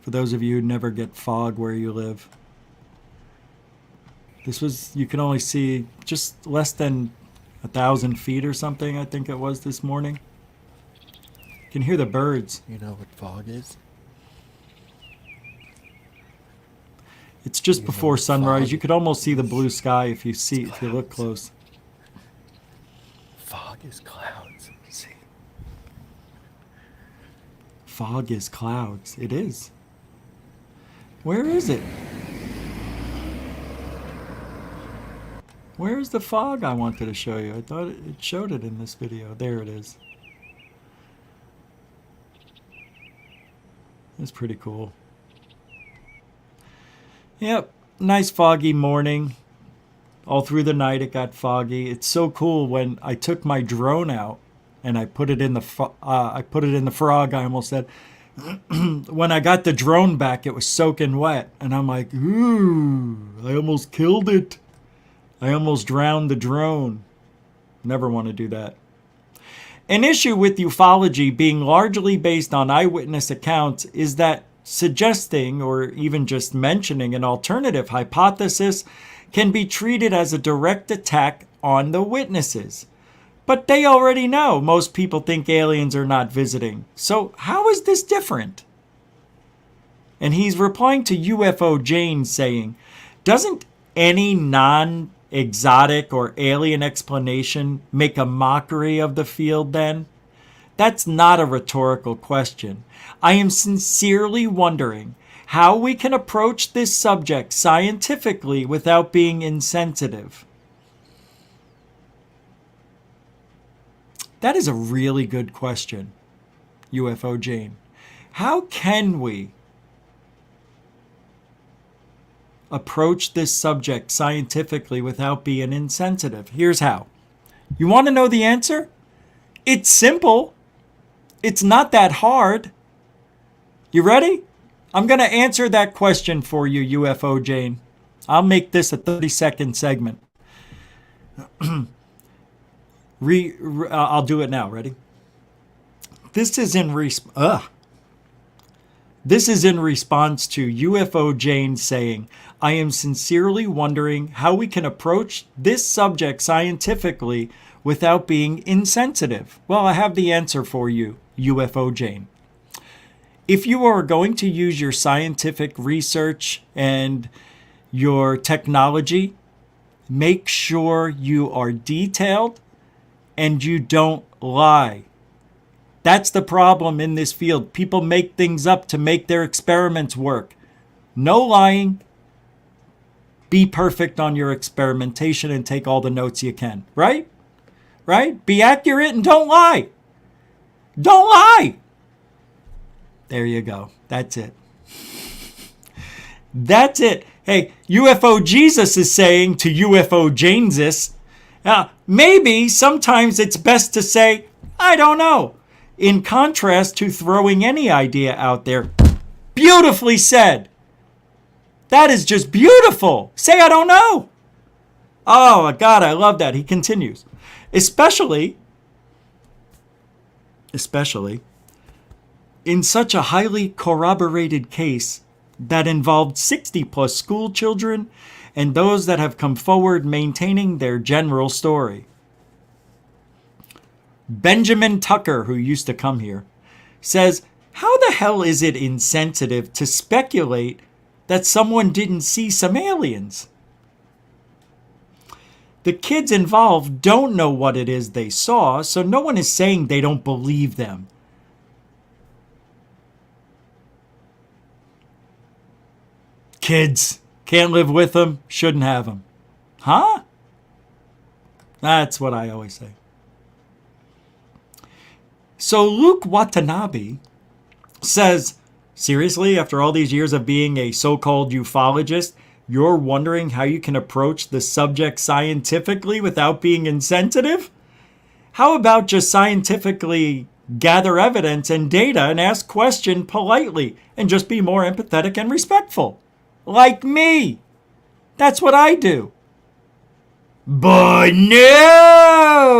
For those of you who never get fog where you live. This was, you can only see just less than 1,000 feet or something, I think it was this morning. You can hear the birds. You know what fog is? It's just before sunrise. You could almost see the blue sky if you look close. Fog is clouds. See? Fog is clouds. It is. Where is it? Where's the fog I wanted to show you? I thought it showed it in this video. There it is. It's pretty cool. Yep, nice foggy morning. All through the night it got foggy. It's so cool when I took my drone out and I put it in the frog. I almost said. When I got the drone back, it was soaking wet, and I'm like, ooh, I almost killed it. I almost drowned the drone. Never want to do that. An issue with ufology being largely based on eyewitness accounts is that suggesting or even just mentioning an alternative hypothesis can be treated as a direct attack on the witnesses. But they already know most people think aliens are not visiting. So how is this different? And he's replying to UFO Jane saying, doesn't any non-exotic or alien explanation make a mockery of the field then? That's not a rhetorical question. I am sincerely wondering how we can approach this subject scientifically without being insensitive. That is a really good question, UFO Jane. How can we approach this subject scientifically without being insensitive? Here's how. You want to know the answer? It's simple. It's not that hard. You ready? I'm going to answer that question for you, UFO Jane. I'll make this a 30-second segment. I'll do it now. Ready? This is in response to UFO Jane saying, I am sincerely wondering how we can approach this subject scientifically without being insensitive. Well, I have the answer for you, UFO Jane. If you are going to use your scientific research and your technology, make sure you are detailed and you don't lie. That's the problem in this field. People make things up to make their experiments work. No lying. Be perfect on your experimentation and take all the notes you can. Right? Right? Be accurate and don't lie. Don't lie. There you go. That's it. That's it. Hey, UFO Jesus is saying to UFO Janesis, maybe sometimes it's best to say, I don't know, in contrast to throwing any idea out there. Beautifully said. That is just beautiful. Say, I don't know. Oh, God, I love that. He continues. Especially in such a highly corroborated case that involved 60-plus school children and those that have come forward maintaining their general story. Benjamin Tucker, who used to come here, says, how the hell is it insensitive to speculate that someone didn't see some aliens? The kids involved don't know what it is they saw, so no one is saying they don't believe them. Kids, can't live with them, shouldn't have them. Huh? That's what I always say. So Luke Watanabe says, seriously, after all these years of being a so-called ufologist, you're wondering how you can approach the subject scientifically without being insensitive? How about just scientifically gather evidence and data and ask questions politely and just be more empathetic and respectful? Like me. That's what I do. But no!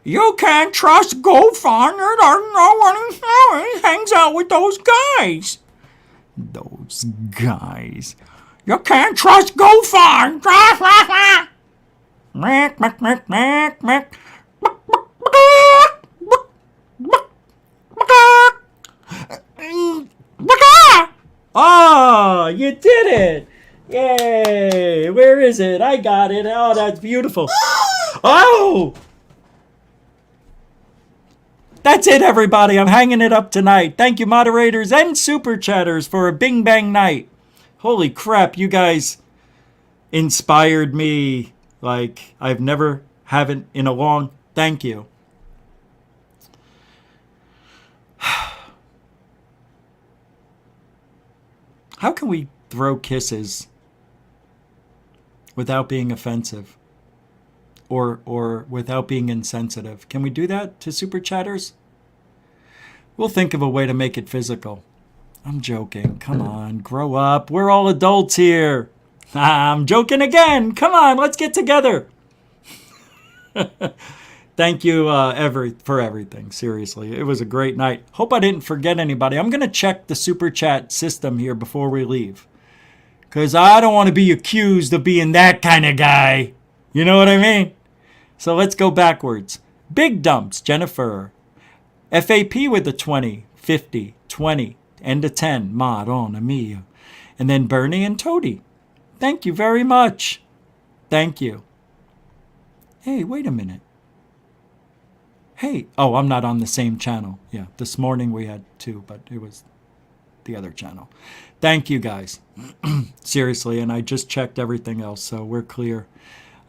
You can't trust Gofon. You don't know what he's doing. He hangs out with those guys. Those guys. You can't trust Gofon. Mack, Mack, Mack, Mack, Mack. Oh, you did it. Yay. Where is it? I got it. Oh, that's beautiful. Oh! That's it, everybody. I'm hanging it up tonight. Thank you, moderators and super chatters, for a bing bang night. Holy crap, you guys inspired me like I've never haven't in a long. Thank you. How can we throw kisses without being offensive or without being insensitive? Can we do that to super chatters? We'll think of a way to make it physical. I'm joking. Come on, grow up. We're all adults here. I'm joking again. Come on, let's get together. Thank you for everything. Seriously, it was a great night. Hope I didn't forget anybody. I'm going to check the super chat system here before we leave, because I don't want to be accused of being that kind of guy. You know what I mean? So let's go backwards. Big Dumps, Jennifer. FAP with the 20, 50, 20, and a 10. Madonna mia. And then Bernie and Toady. Thank you very much. Thank you. Hey, wait a minute. Hey, oh, I'm not on the same channel. Yeah, this morning we had 2, but it was the other channel. Thank you, guys. Seriously, and I just checked everything else, so we're clear.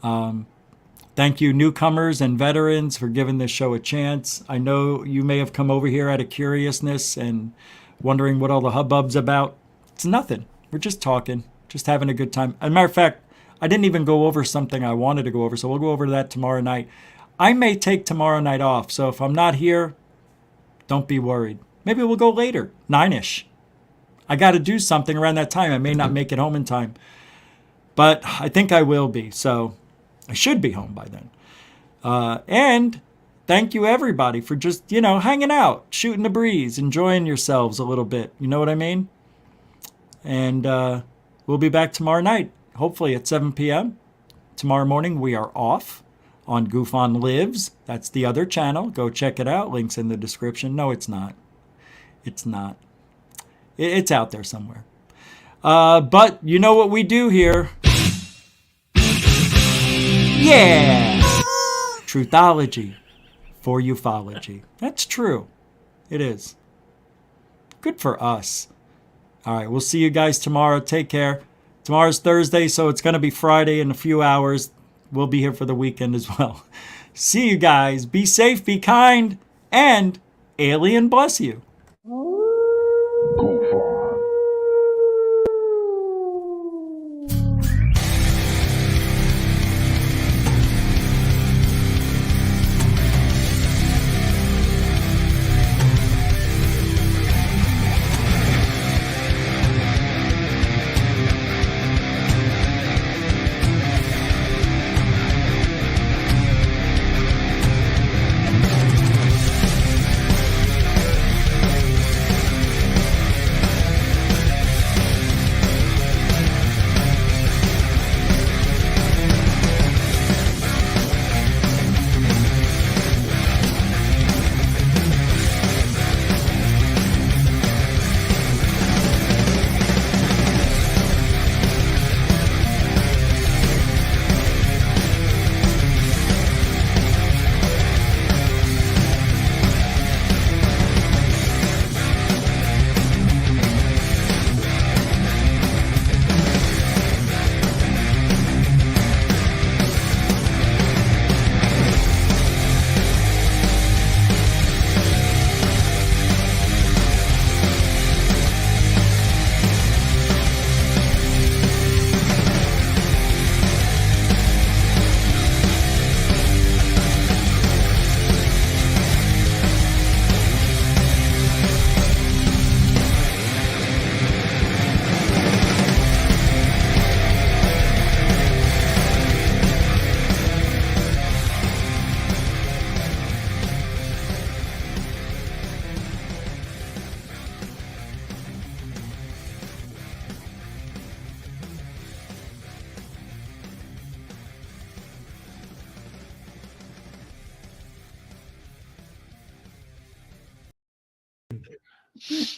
Thank you, newcomers and veterans, for giving this show a chance. I know you may have come over here out of curiousness and wondering what all the hubbub's about. It's nothing. We're just talking, just having a good time. As a matter of fact, I didn't even go over something I wanted to go over, so we'll go over that tomorrow night. I may take tomorrow night off, so if I'm not here, don't be worried. Maybe we'll go later, 9-ish. I got to do something around that time. I may not make it home in time, but I think I will be, so I should be home by then. And thank you, everybody, for just, hanging out, shooting the breeze, enjoying yourselves a little bit. You know what I mean? And we'll be back tomorrow night, hopefully at 7 p.m. Tomorrow morning, we are off on Goof On Lives. That's the other channel. Go check it out. Links in the description. No, it's not. It's not. It's out there somewhere. But you know what we do here. Yeah! Truthology for ufology. That's true. It is. Good for us. All right, we'll see you guys tomorrow. Take care. Tomorrow's Thursday, so it's going to be Friday in a few hours. We'll be here for the weekend as well. See you guys. Be safe, be kind, and alien bless you.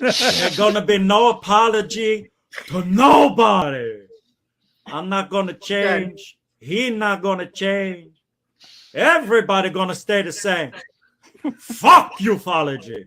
There's gonna be no apology to nobody. I'm not gonna change. He's not gonna change. Everybody gonna stay the same. Fuck ufology.